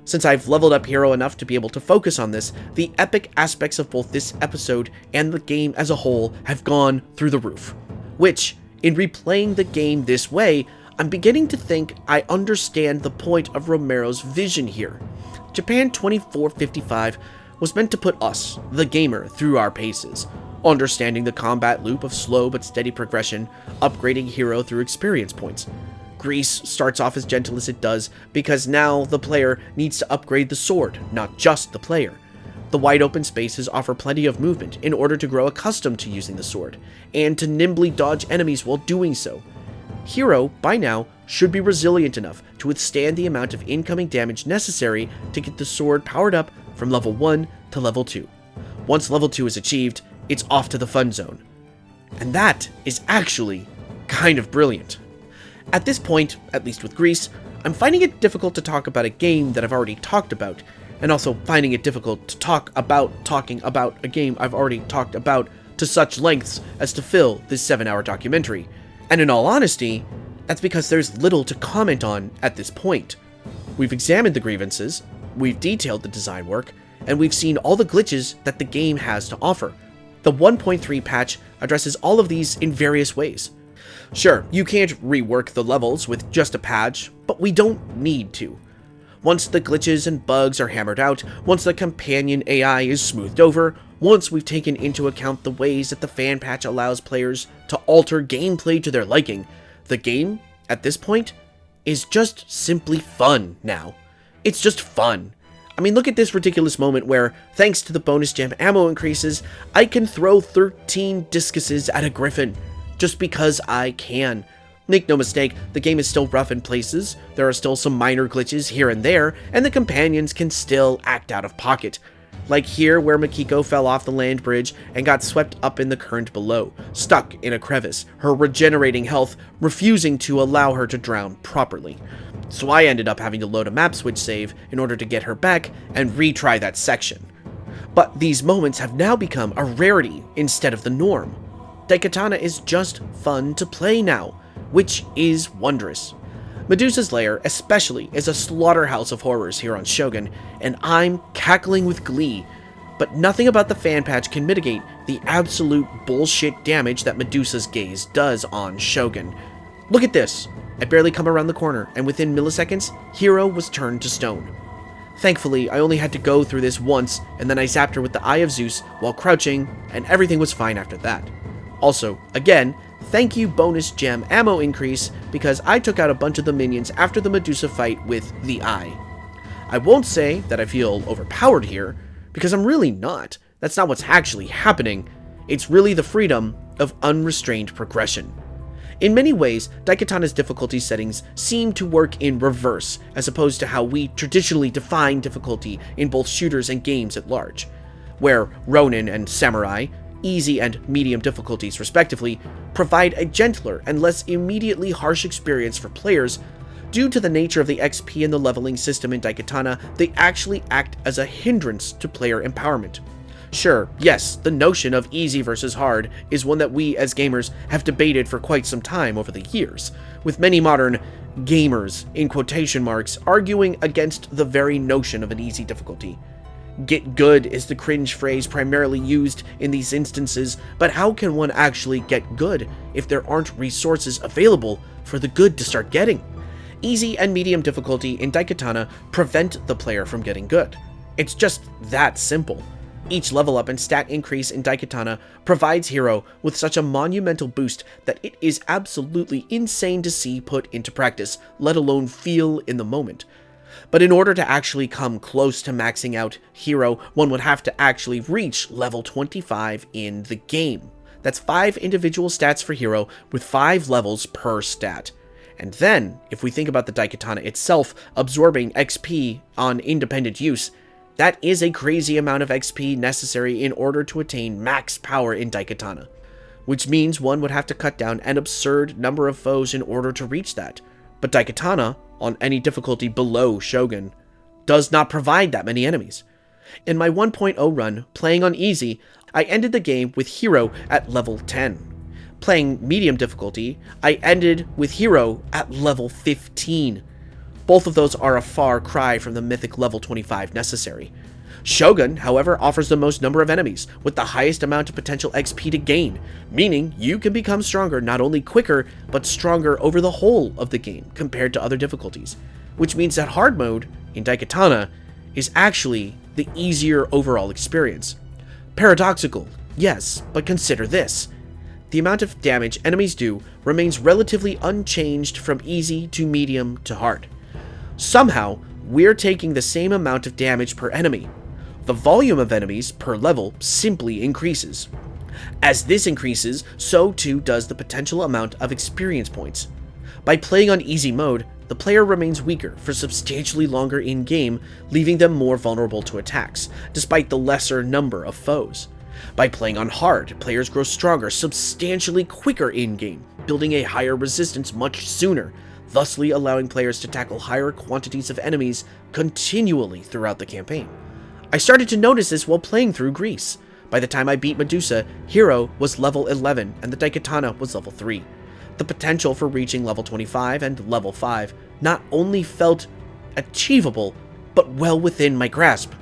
Since I've leveled up Hero enough to be able to focus on this, the epic aspects of both this episode and the game as a whole have gone through the roof. Which, in replaying the game this way, I'm beginning to think I understand the point of Romero's vision here. Japan 2455 was meant to put us, the gamer, through our paces, understanding the combat loop of slow but steady progression, upgrading Hero through experience points. Greece starts off as gentle as it does because now the player needs to upgrade the sword, not just the player. The wide open spaces offer plenty of movement in order to grow accustomed to using the sword, and to nimbly dodge enemies while doing so. Hero, by now, should be resilient enough to withstand the amount of incoming damage necessary to get the sword powered up from level 1 to level 2. Once level 2 is achieved, it's off to the fun zone. And that is actually kind of brilliant. At this point, at least with Greece, I'm finding it difficult to talk about a game that I've already talked about, and also finding it difficult to talk about talking about a game I've already talked about to such lengths as to fill this 7-hour documentary. And in all honesty, that's because there's little to comment on at this point. We've examined the grievances, we've detailed the design work, and we've seen all the glitches that the game has to offer. The 1.3 patch addresses all of these in various ways. Sure, you can't rework the levels with just a patch, but we don't need to. Once the glitches and bugs are hammered out, once the companion AI is smoothed over, once we've taken into account the ways that the fan patch allows players to alter gameplay to their liking, the game, at this point, is just simply fun now. It's just fun. I mean, look at this ridiculous moment where, thanks to the bonus gem ammo increases, I can throw 13 discuses at a griffin, just because I can. Make no mistake, the game is still rough in places, there are still some minor glitches here and there, and the companions can still act out of pocket. Like here where Makiko fell off the land bridge and got swept up in the current below, stuck in a crevice, her regenerating health refusing to allow her to drown properly. So I ended up having to load a map switch save in order to get her back and retry that section. But these moments have now become a rarity instead of the norm. Daikatana is just fun to play now, which is wondrous. Medusa's Lair especially is a slaughterhouse of horrors here on Shogun, and I'm cackling with glee, but nothing about the fan patch can mitigate the absolute bullshit damage that Medusa's Gaze does on Shogun. Look at this. I barely come around the corner, and within milliseconds, Hero was turned to stone. Thankfully, I only had to go through this once, and then I zapped her with the Eye of Zeus while crouching, and everything was fine after that. Also, again, thank you bonus gem ammo increase, because I took out a bunch of the minions after the Medusa fight with the Eye. I won't say that I feel overpowered here, because I'm really not. That's not what's actually happening. It's really the freedom of unrestrained progression. In many ways, Daikatana's difficulty settings seem to work in reverse, as opposed to how we traditionally define difficulty in both shooters and games at large, where Ronin and Samurai, easy and medium difficulties respectively, provide a gentler and less immediately harsh experience for players. Due to the nature of the XP and the leveling system in Daikatana, they actually act as a hindrance to player empowerment. Sure, yes, the notion of easy versus hard is one that we as gamers have debated for quite some time over the years, with many modern gamers, in quotation marks, arguing against the very notion of an easy difficulty. Get good is the cringe phrase primarily used in these instances, but how can one actually get good if there aren't resources available for the good to start getting? Easy and medium difficulty in Daikatana prevent the player from getting good. It's just that simple. Each level up and stat increase in Daikatana provides Hero with such a monumental boost that it is absolutely insane to see put into practice, let alone feel in the moment. But in order to actually come close to maxing out Hero, one would have to actually reach level 25 in the game. That's 5 individual stats for Hero, with 5 levels per stat. And then, if we think about the Daikatana itself absorbing XP on independent use, that is a crazy amount of XP necessary in order to attain max power in Daikatana, which means one would have to cut down an absurd number of foes in order to reach that. But Daikatana, on any difficulty below Shogun, does not provide that many enemies. In my 1.0 run, playing on easy, I ended the game with Hero at level 10. Playing medium difficulty, I ended with Hero at level 15. Both of those are a far cry from the mythic level 25 necessary. Shogun, however, offers the most number of enemies, with the highest amount of potential XP to gain, meaning you can become stronger not only quicker, but stronger over the whole of the game compared to other difficulties, which means that hard mode, in Daikatana, is actually the easier overall experience. Paradoxical, yes, but consider this. The amount of damage enemies do remains relatively unchanged from easy to medium to hard. Somehow, we're taking the same amount of damage per enemy. The volume of enemies per level simply increases. As this increases, so too does the potential amount of experience points. By playing on easy mode, the player remains weaker for substantially longer in-game, leaving them more vulnerable to attacks, despite the lesser number of foes. By playing on hard, players grow stronger substantially quicker in-game, building a higher resistance much sooner, thusly allowing players to tackle higher quantities of enemies continually throughout the campaign. I started to notice this while playing through Greece. By the time I beat Medusa, Hero was level 11 and the Daikatana was level 3. The potential for reaching level 25 and level 5 not only felt achievable, but well within my grasp.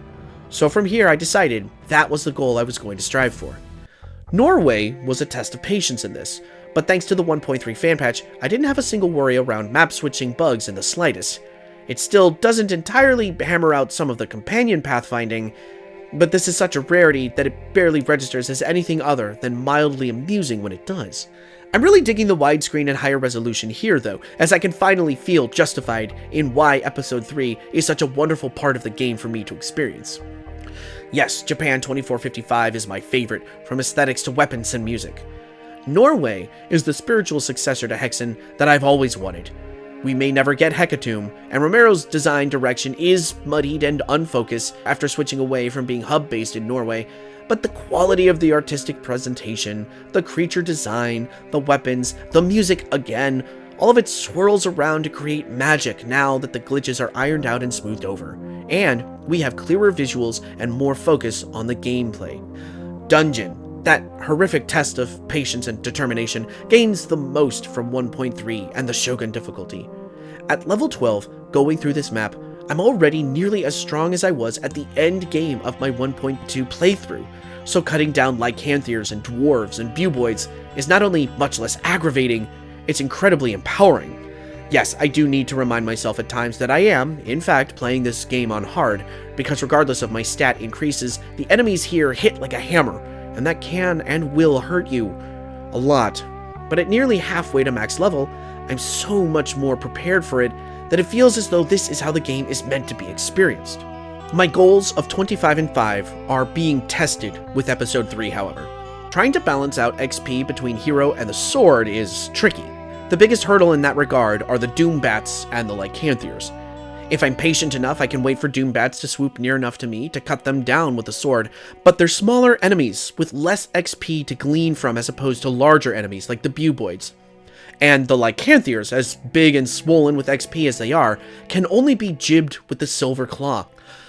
So from here I decided that was the goal I was going to strive for. Norway was a test of patience in this, but thanks to the 1.3 fan patch, I didn't have a single worry around map switching bugs in the slightest. It still doesn't entirely hammer out some of the companion pathfinding, but this is such a rarity that it barely registers as anything other than mildly amusing when it does. I'm really digging the widescreen and higher resolution here though, as I can finally feel justified in why Episode 3 is such a wonderful part of the game for me to experience. Yes, Japan 2455 is my favorite, from aesthetics to weapons and music. Norway is the spiritual successor to Hexen that I've always wanted. We may never get Hecatomb, and Romero's design direction is muddied and unfocused after switching away from being hub-based in Norway, but the quality of the artistic presentation, the creature design, the weapons, the music again, all of it swirls around to create magic now that the glitches are ironed out and smoothed over, and we have clearer visuals and more focus on the gameplay. Dungeon, that horrific test of patience and determination, gains the most from 1.3 and the Shogun difficulty. At level 12, going through this map, I'm already nearly as strong as I was at the end game of my 1.2 playthrough, so cutting down lycanthers and dwarves and buboids is not only much less aggravating, it's incredibly empowering. Yes, I do need to remind myself at times that I am, in fact, playing this game on hard, because regardless of my stat increases, the enemies here hit like a hammer, and that can and will hurt you a lot. But at nearly halfway to max level, I'm so much more prepared for it that it feels as though this is how the game is meant to be experienced. My goals of 25 and 5 are being tested with episode 3, however. Trying to balance out XP between hero and the sword is tricky. The biggest hurdle in that regard are the Doom Bats and the Lycanthers. If I'm patient enough, I can wait for Doom Bats to swoop near enough to me to cut them down with the sword, but they're smaller enemies with less XP to glean from as opposed to larger enemies like the Buboids. And the Lycanthers, as big and swollen with XP as they are, can only be jibbed with the Silver Claw.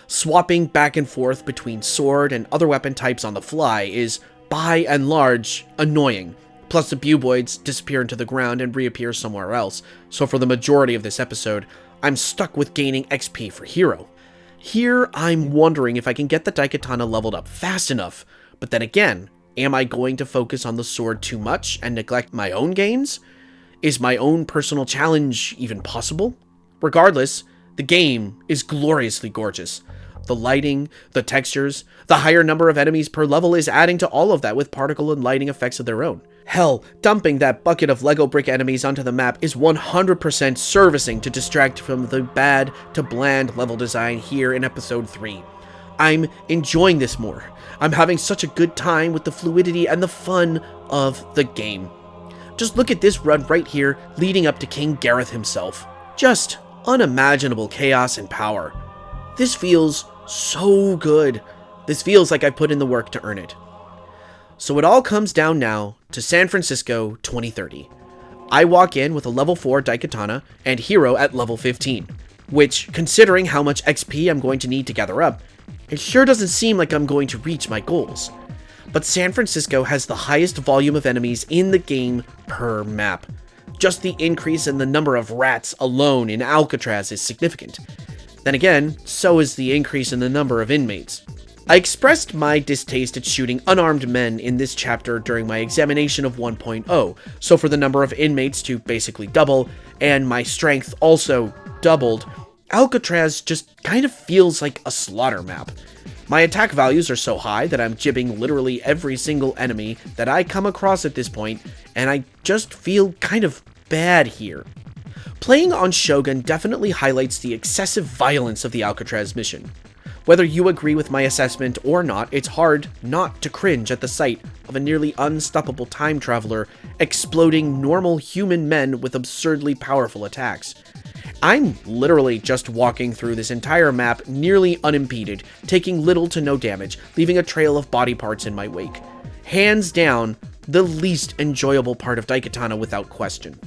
Swapping back and forth between sword and other weapon types on the fly is, by and large, annoying. Plus the Buboids disappear into the ground and reappear somewhere else, so for the majority of this episode, I'm stuck with gaining XP for hero. Here, I'm wondering if I can get the Daikatana leveled up fast enough, but then again, am I going to focus on the sword too much and neglect my own gains? Is my own personal challenge even possible? Regardless, the game is gloriously gorgeous. The lighting, the textures, the higher number of enemies per level is adding to all of that with particle and lighting effects of their own. Hell, dumping that bucket of Lego brick enemies onto the map is 100% servicing to distract from the bad to bland level design here in episode 3. I'm enjoying this more. I'm having such a good time with the fluidity and the fun of the game. Just look at this run right here leading up to King Gareth himself. Just unimaginable chaos and power. This feels so good. This feels like I put in the work to earn it. So it all comes down now to San Francisco 2030. I walk in with a level 4 Daikatana and hero at level 15, which, considering how much XP I'm going to need to gather up, it sure doesn't seem like I'm going to reach my goals. But San Francisco has the highest volume of enemies in the game per map. Just the increase in the number of rats alone in Alcatraz is significant. Then again, so is the increase in the number of inmates. I expressed my distaste at shooting unarmed men in this chapter during my examination of 1.0, so for the number of inmates to basically double, and my strength also doubled, Alcatraz just kind of feels like a slaughter map. My attack values are so high that I'm jibbing literally every single enemy that I come across at this point, and I just feel kind of bad here. Playing on Shogun definitely highlights the excessive violence of the Alcatraz mission. Whether you agree with my assessment or not, it's hard not to cringe at the sight of a nearly unstoppable time traveler exploding normal human men with absurdly powerful attacks. I'm literally just walking through this entire map nearly unimpeded, taking little to no damage, leaving a trail of body parts in my wake. Hands down, the least enjoyable part of Daikatana without question.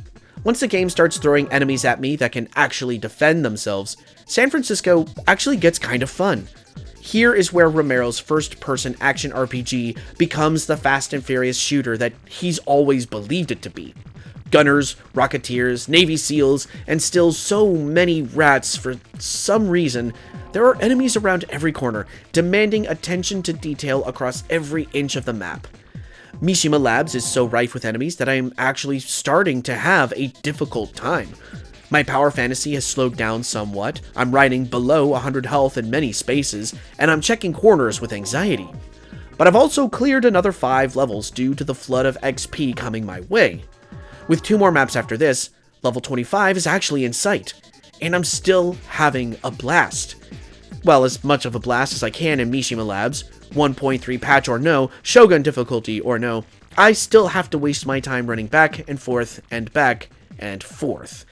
Once the game starts throwing enemies at me that can actually defend themselves, San Francisco actually gets kind of fun. Here is where Romero's first-person action RPG becomes the Fast and Furious shooter that he's always believed it to be. Gunners, Rocketeers, Navy SEALs, and still so many rats for some reason, there are enemies around every corner, demanding attention to detail across every inch of the map. Mishima Labs is so rife with enemies that I am actually starting to have a difficult time. My power fantasy has slowed down somewhat, I'm riding below 100 health in many spaces, and I'm checking corners with anxiety. But I've also cleared another 5 levels due to the flood of XP coming my way. With 2 more maps after this, level 25 is actually in sight, and I'm still having a blast. Well, as much of a blast as I can in Mishima Labs, 1.3 patch or no, Shogun difficulty or no, I still have to waste my time running back and forth and back and forth.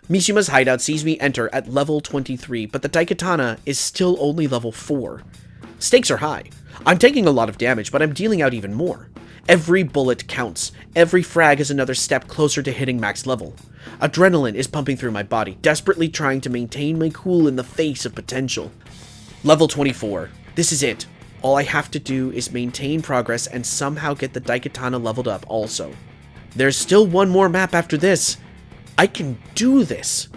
Mishima's hideout sees me enter at level 23, but the Daikatana is still only level 4. Stakes are high. I'm taking a lot of damage, but I'm dealing out even more. Every bullet counts. Every frag is another step closer to hitting max level. Adrenaline is pumping through my body, desperately trying to maintain my cool in the face of potential. Level 24. This is it. All I have to do is maintain progress and somehow get the Daikatana leveled up also. There's still one more map after this. I can do this.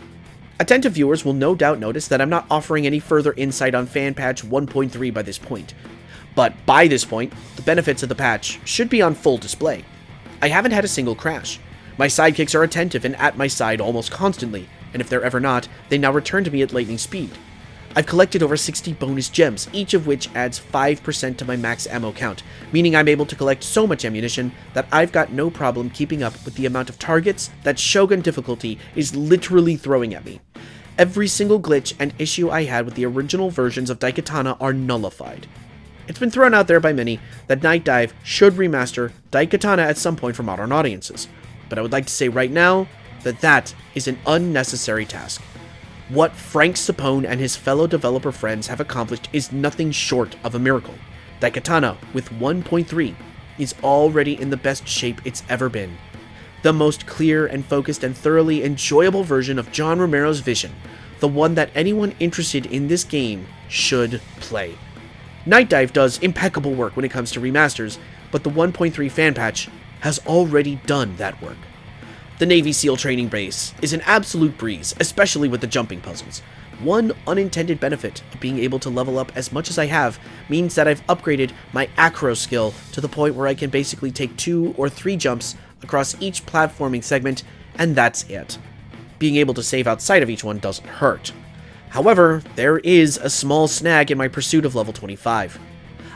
Attentive viewers will no doubt notice that I'm not offering any further insight on fanpatch 1.3 by this point. But by this point, the benefits of the patch should be on full display. I haven't had a single crash. My sidekicks are attentive and at my side almost constantly, and if they're ever not, they now return to me at lightning speed. I've collected over 60 bonus gems, each of which adds 5% to my max ammo count, meaning I'm able to collect so much ammunition that I've got no problem keeping up with the amount of targets that Shogun difficulty is literally throwing at me. Every single glitch and issue I had with the original versions of Daikatana are nullified. It's been thrown out there by many that Night Dive should remaster Daikatana at some point for modern audiences, but I would like to say right now that that is an unnecessary task. What Frank Sapone and his fellow developer friends have accomplished is nothing short of a miracle. Daikatana, with 1.3, is already in the best shape it's ever been. The most clear and focused and thoroughly enjoyable version of John Romero's vision, the one that anyone interested in this game should play. Night Dive does impeccable work when it comes to remasters, but the 1.3 fan patch has already done that work. The Navy SEAL training base is an absolute breeze, especially with the jumping puzzles. One unintended benefit of being able to level up as much as I have means that I've upgraded my acro skill to the point where I can basically take 2 or 3 jumps across each platforming segment, and that's it. Being able to save outside of each one doesn't hurt. However, there is a small snag in my pursuit of level 25.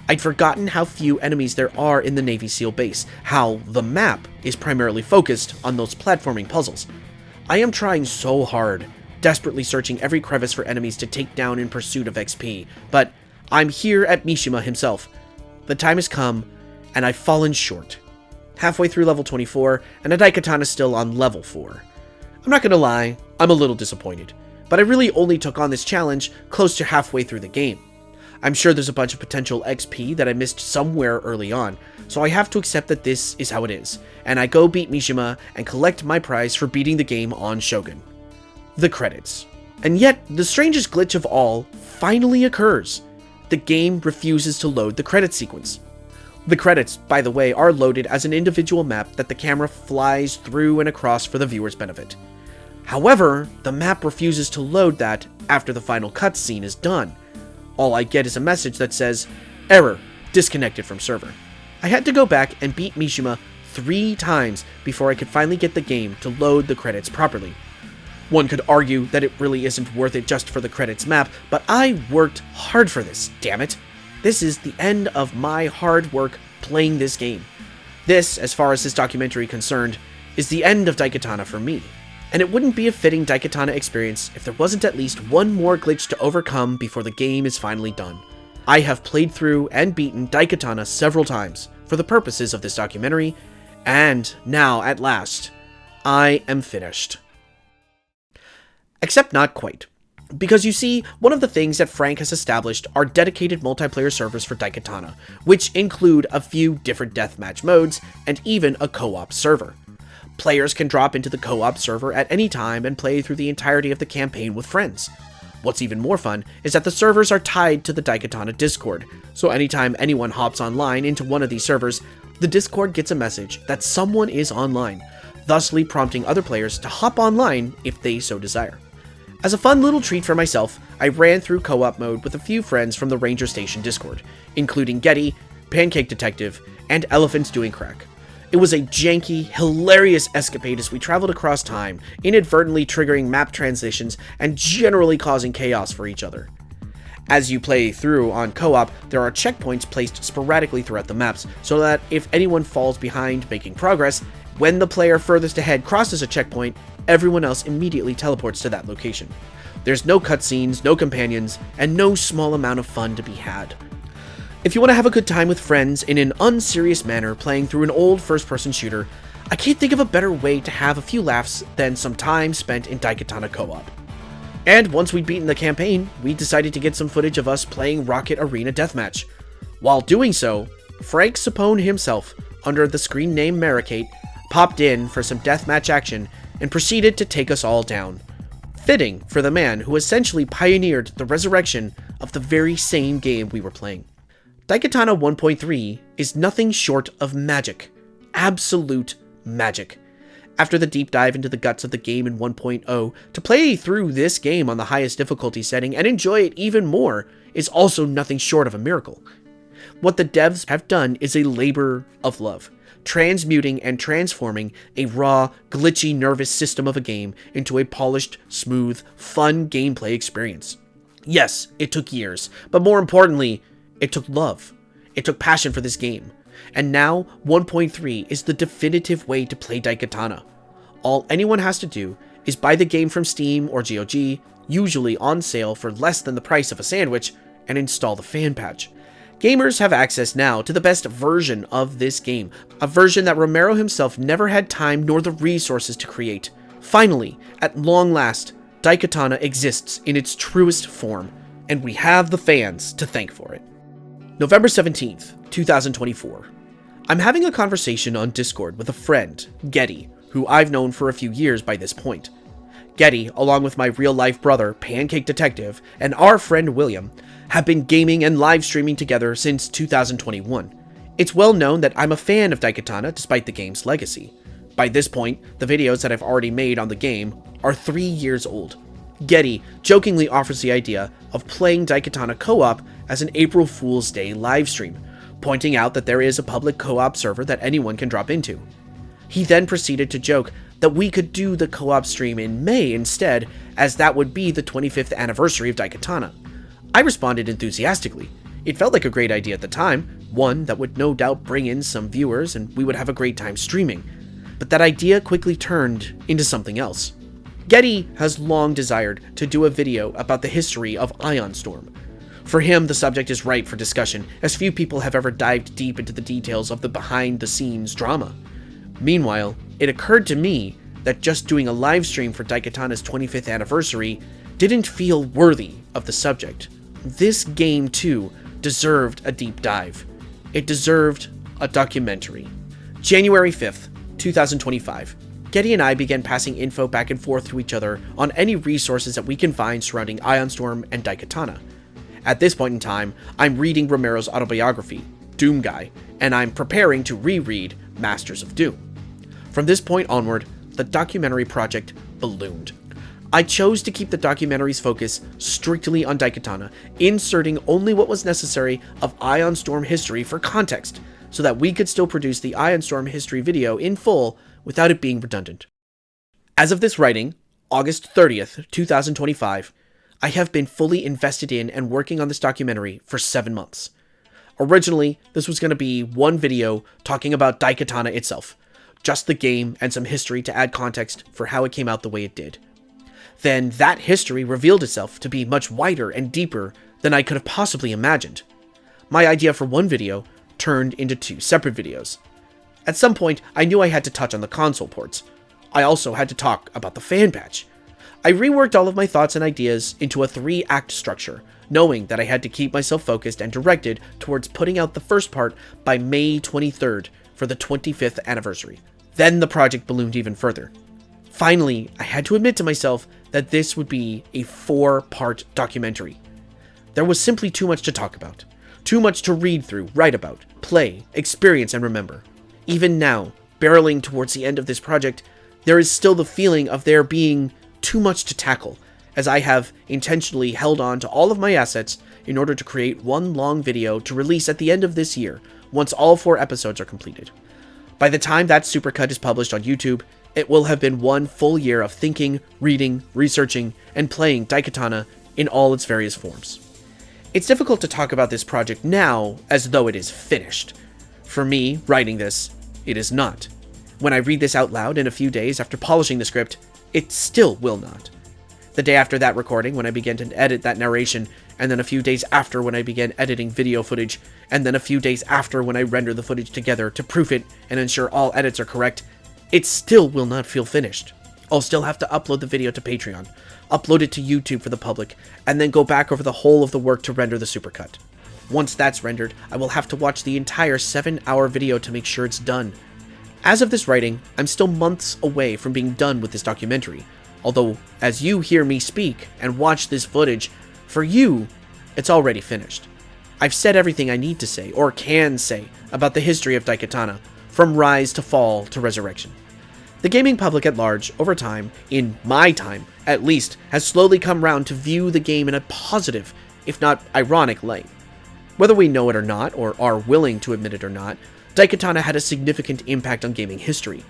I'd forgotten how few enemies there are in the Navy SEAL base, how the map is primarily focused on those platforming puzzles. I am trying so hard, desperately searching every crevice for enemies to take down in pursuit of XP, but I'm here at Mishima himself. The time has come, and I've fallen short. Halfway through level 24, and a Daikatana still on level 4. I'm not gonna lie, I'm a little disappointed, but I really only took on this challenge close to halfway through the game. I'm sure there's a bunch of potential XP that I missed somewhere early on, so I have to accept that this is how it is, and I go beat Mishima and collect my prize for beating the game on Shogun. The credits. And yet, the strangest glitch of all finally occurs. The game refuses to load the credit sequence. The credits, by the way, are loaded as an individual map that the camera flies through and across for the viewer's benefit. However, the map refuses to load that after the final cutscene is done. All I get is a message that says, "Error, disconnected from server." I had to go back and beat Mishima 3 times before I could finally get the game to load the credits properly. One could argue that it really isn't worth it just for the credits map, but I worked hard for this, damn it. This is the end of my hard work playing this game. This, as far as this documentary concerned, is the end of Daikatana for me. And it wouldn't be a fitting Daikatana experience if there wasn't at least one more glitch to overcome before the game is finally done. I have played through and beaten Daikatana several times for the purposes of this documentary, and now, at last, I am finished. Except not quite. Because you see, one of the things that Frank has established are dedicated multiplayer servers for Daikatana, which include a few different deathmatch modes, and even a co-op server. Players can drop into the co-op server at any time and play through the entirety of the campaign with friends. What's even more fun is that the servers are tied to the Daikatana Discord, so anytime anyone hops online into one of these servers, the Discord gets a message that someone is online, thusly prompting other players to hop online if they so desire. As a fun little treat for myself, I ran through co-op mode with a few friends from the Ranger Station Discord, including Getty, Pancake Detective, and Elephants Doing Crack. It was a janky, hilarious escapade as we traveled across time, inadvertently triggering map transitions and generally causing chaos for each other. As you play through on co-op, there are checkpoints placed sporadically throughout the maps, so that if anyone falls behind making progress, when the player furthest ahead crosses a checkpoint, everyone else immediately teleports to that location. There's no cutscenes, no companions, and no small amount of fun to be had. If you want to have a good time with friends in an unserious manner playing through an old first-person shooter, I can't think of a better way to have a few laughs than some time spent in Daikatana co-op. And once we'd beaten the campaign, we decided to get some footage of us playing Rocket Arena Deathmatch. While doing so, Frank Sapone himself, under the screen name Maricate, popped in for some deathmatch action and proceeded to take us all down. Fitting for the man who essentially pioneered the resurrection of the very same game we were playing. Daikatana 1.3 is nothing short of magic. Absolute magic. After the deep dive into the guts of the game in 1.0, to play through this game on the highest difficulty setting and enjoy it even more is also nothing short of a miracle. What the devs have done is a labor of love, transmuting and transforming a raw, glitchy, nervous system of a game into a polished, smooth, fun gameplay experience. Yes, it took years, but more importantly, it took love. It took passion for this game. And now, 1.3 is the definitive way to play Daikatana. All anyone has to do is buy the game from Steam or GOG, usually on sale for less than the price of a sandwich, and install the fan patch. Gamers have access now to the best version of this game, a version that Romero himself never had time nor the resources to create. Finally, at long last, Daikatana exists in its truest form, and we have the fans to thank for it. November 17th, 2024. I'm having a conversation on Discord with a friend, Getty, who I've known for a few years by this point. Getty, along with my real-life brother, Pancake Detective, and our friend William, have been gaming and live streaming together since 2021. It's well known that I'm a fan of Daikatana despite the game's legacy. By this point, the videos that I've already made on the game are 3 years old. Getty jokingly offers the idea of playing Daikatana co-op as an April Fool's Day livestream, pointing out that there is a public co-op server that anyone can drop into. He then proceeded to joke that we could do the co-op stream in May instead, as that would be the 25th anniversary of Daikatana. I responded enthusiastically. It felt like a great idea at the time, one that would no doubt bring in some viewers and we would have a great time streaming. But that idea quickly turned into something else. Getty has long desired to do a video about the history of Ion Storm. For him, the subject is ripe for discussion, as few people have ever dived deep into the details of the behind-the-scenes drama. Meanwhile, it occurred to me that just doing a live stream for Daikatana's 25th anniversary didn't feel worthy of the subject. This game, too, deserved a deep dive. It deserved a documentary. January 5th, 2025. Getty and I began passing info back and forth to each other on any resources that we can find surrounding Ion Storm and Daikatana. At this point in time, I'm reading Romero's autobiography, Doom Guy, and I'm preparing to reread Masters of Doom. From this point onward, the documentary project ballooned. I chose to keep the documentary's focus strictly on Daikatana, inserting only what was necessary of Ion Storm history for context, so that we could still produce the Ion Storm history video in full without it being redundant. As of this writing, August 30th, 2025, I have been fully invested in and working on this documentary for 7 months. Originally, this was going to be one video talking about Daikatana itself, just the game and some history to add context for how it came out the way it did. Then that history revealed itself to be much wider and deeper than I could have possibly imagined. My idea for one video turned into 2 separate videos. At some point, I knew I had to touch on the console ports. I also had to talk about the fan patch. I reworked all of my thoughts and ideas into a 3-act structure, knowing that I had to keep myself focused and directed towards putting out the first part by May 23rd for the 25th anniversary. Then the project ballooned even further. Finally, I had to admit to myself that this would be a 4-part documentary. There was simply too much to talk about. Too much to read through, write about, play, experience, and remember. Even now, barreling towards the end of this project, there is still the feeling of there being too much to tackle, as I have intentionally held on to all of my assets in order to create one long video to release at the end of this year, once all 4 episodes are completed. By the time that supercut is published on YouTube, it will have been one full year of thinking, reading, researching, and playing Daikatana in all its various forms. It's difficult to talk about this project now as though it is finished. For me, writing this, it is not. When I read this out loud in a few days after polishing the script, it still will not. The day after that recording, when I began to edit that narration, and then a few days after when I began editing video footage, and then a few days after when I render the footage together to proof it and ensure all edits are correct, it still will not feel finished. I'll still have to upload the video to Patreon, upload it to YouTube for the public, and then go back over the whole of the work to render the supercut. Once that's rendered, I will have to watch the entire 7-hour video to make sure it's done. As of this writing, I'm still months away from being done with this documentary, although as you hear me speak and watch this footage, for you, it's already finished. I've said everything I need to say, or can say, about the history of Daikatana, from rise to fall to resurrection. The gaming public at large, over time, in my time at least, has slowly come round to view the game in a positive, if not ironic light. Whether we know it or not, or are willing to admit it or not, Daikatana had a significant impact on gaming history.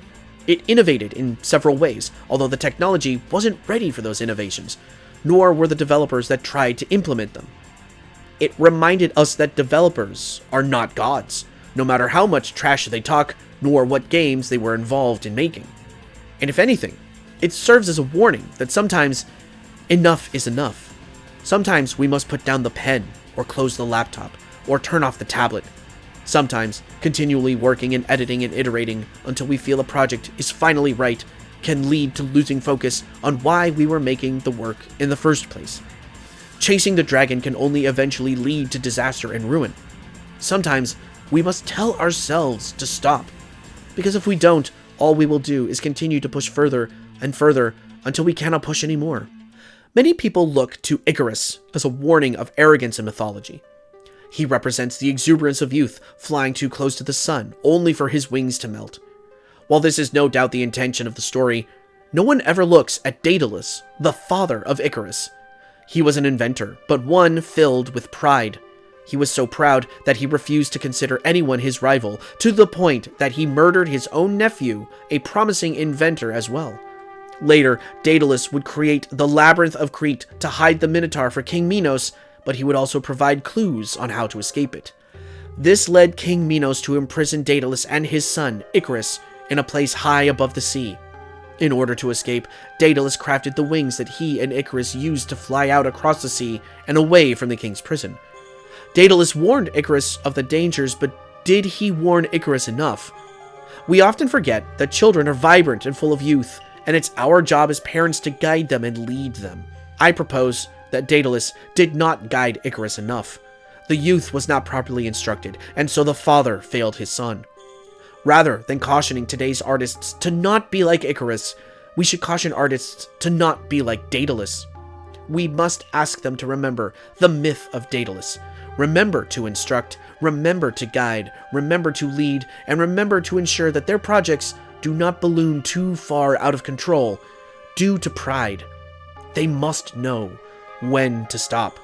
It innovated in several ways, although the technology wasn't ready for those innovations, nor were the developers that tried to implement them. It reminded us that developers are not gods, no matter how much trash they talk, nor what games they were involved in making. And if anything, it serves as a warning that sometimes Enough is enough. Sometimes we must put down the pen, or close the laptop, or turn off the tablet. Sometimes, continually working and editing and iterating until we feel a project is finally right can lead to losing focus on why we were making the work in the first place. Chasing the dragon can only eventually lead to disaster and ruin. Sometimes, we must tell ourselves to stop, because if we don't, all we will do is continue to push further and further until we cannot push anymore. Many people look to Icarus as a warning of arrogance in mythology. He represents the exuberance of youth, flying too close to the sun, only for his wings to melt. While this is no doubt the intention of the story, no one ever looks at Daedalus, the father of Icarus. He was an inventor, but one filled with pride. He was so proud that he refused to consider anyone his rival, to the point that he murdered his own nephew, a promising inventor as well. Later, Daedalus would create the Labyrinth of Crete to hide the Minotaur for King Minos, but he would also provide clues on how to escape it. This led King Minos to imprison Daedalus and his son, Icarus, in a place high above the sea. In order to escape, Daedalus crafted the wings that he and Icarus used to fly out across the sea and away from the king's prison. Daedalus warned Icarus of the dangers, but did he warn Icarus enough? We often forget that children are vibrant and full of youth, and it's our job as parents to guide them and lead them. I propose that Daedalus did not guide Icarus enough. The youth was not properly instructed, and so the father failed his son. Rather than cautioning today's artists to not be like Icarus, we should caution artists to not be like Daedalus. We must ask them to remember the myth of Daedalus. Remember to instruct, remember to guide, remember to lead, and remember to ensure that their projects do not balloon too far out of control due to pride. They must know when to stop.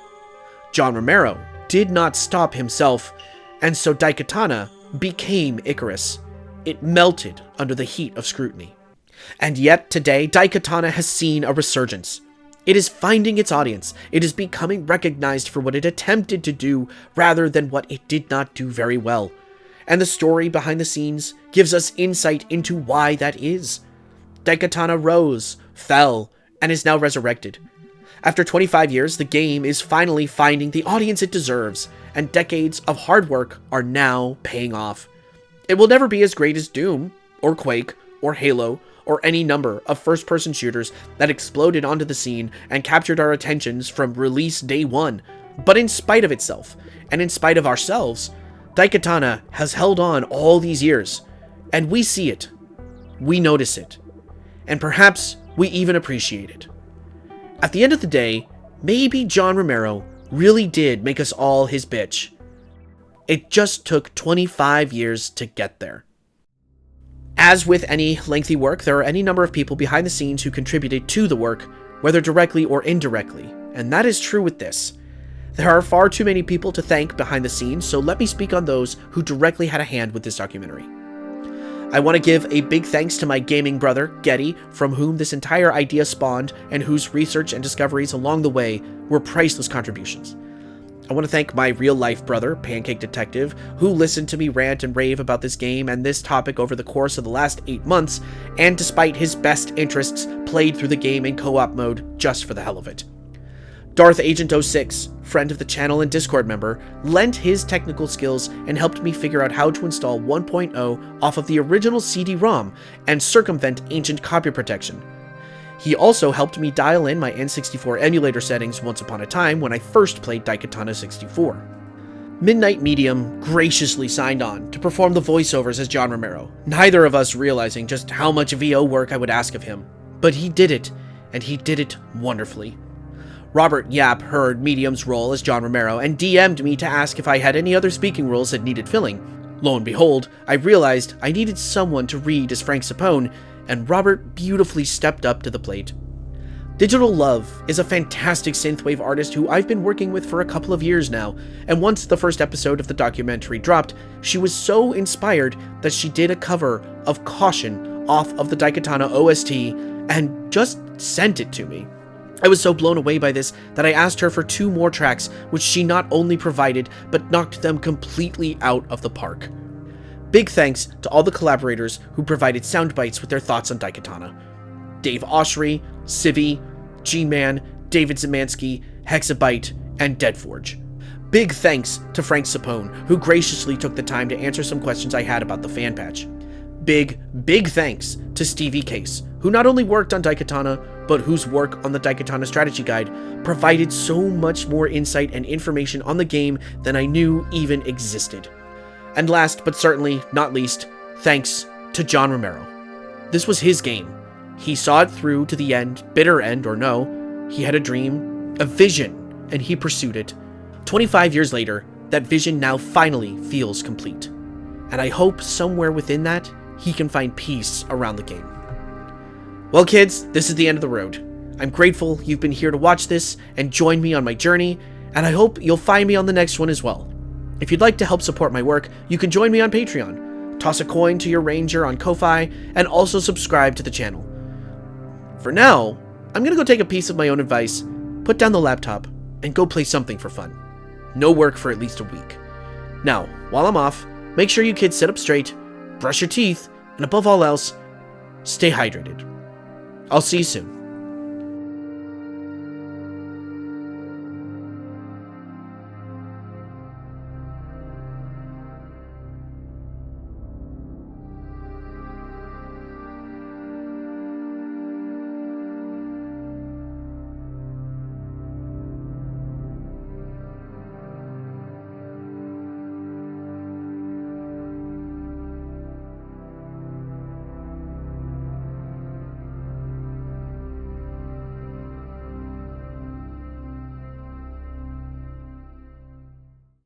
John Romero did not stop himself, and so Daikatana became Icarus. It melted under the heat of scrutiny. And yet today, Daikatana has seen a resurgence. It is finding its audience. It is becoming recognized for what it attempted to do rather than what it did not do very well. And the story behind the scenes gives us insight into why that is. Daikatana rose, fell, and is now resurrected. After 25 years, the game is finally finding the audience it deserves, and decades of hard work are now paying off. It will never be as great as Doom, or Quake, or Halo, or any number of first-person shooters that exploded onto the scene and captured our attentions from release day one. But in spite of itself, and in spite of ourselves, Daikatana has held on all these years, and we see it, we notice it, and perhaps we even appreciate it. At the end of the day, maybe John Romero really did make us all his bitch. It just took 25 years to get there. As with any lengthy work, there are any number of people behind the scenes who contributed to the work, whether directly or indirectly, and that is true with this. There are far too many people to thank behind the scenes, so let me speak on those who directly had a hand with this documentary. I want to give a big thanks to my gaming brother, Getty, from whom this entire idea spawned and whose research and discoveries along the way were priceless contributions. I want to thank my real-life brother, Pancake Detective, who listened to me rant and rave about this game and this topic over the course of the last 8 months, and despite his best interests, played through the game in co-op mode just for the hell of it. Darth Agent 06, friend of the channel and Discord member, lent his technical skills and helped me figure out how to install 1.0 off of the original CD-ROM and circumvent ancient copy protection. He also helped me dial in my N64 emulator settings once upon a time when I first played Daikatana 64. Midnight Medium graciously signed on to perform the voiceovers as John Romero, neither of us realizing just how much VO work I would ask of him. But he did it, and he did it wonderfully. Robert Yap heard Medium's role as John Romero and DM'd me to ask if I had any other speaking roles that needed filling. Lo and behold, I realized I needed someone to read as Frank Sapone, and Robert beautifully stepped up to the plate. Digital Love is a fantastic synthwave artist who I've been working with for a couple of years now, and once the first episode of the documentary dropped, she was so inspired that she did a cover of Caution off of the Daikatana OST and just sent it to me. I was so blown away by this that I asked her for 2 more tracks, which she not only provided, but knocked them completely out of the park. Big thanks to all the collaborators who provided sound bites with their thoughts on Daikatana. Dave Oshry, Civi, G-Man, David Zemansky, Hexabyte, and Deadforge. Big thanks to Frank Sapone, who graciously took the time to answer some questions I had about the fan patch. Big thanks to Stevie Case, who not only worked on Daikatana, but whose work on the Daikatana strategy guide provided so much more insight and information on the game than I knew even existed. And last but certainly not least, thanks to John Romero. This was his game. He saw it through to the end, bitter end or no. He had a dream, a vision, and he pursued it. 25 years later, that vision now finally feels complete. And I hope somewhere within that, he can find peace around the game. Well, kids, this is the end of the road. I'm grateful you've been here to watch this and join me on my journey, and I hope you'll find me on the next one as well. If you'd like to help support my work, you can join me on Patreon, toss a coin to your ranger on Ko-Fi, and also subscribe to the channel. For now, I'm gonna go take a piece of my own advice, put down the laptop, and go play something for fun. No work for at least a week. Now, while I'm off, make sure you kids sit up straight, brush your teeth, and above all else, stay hydrated. I'll see you soon.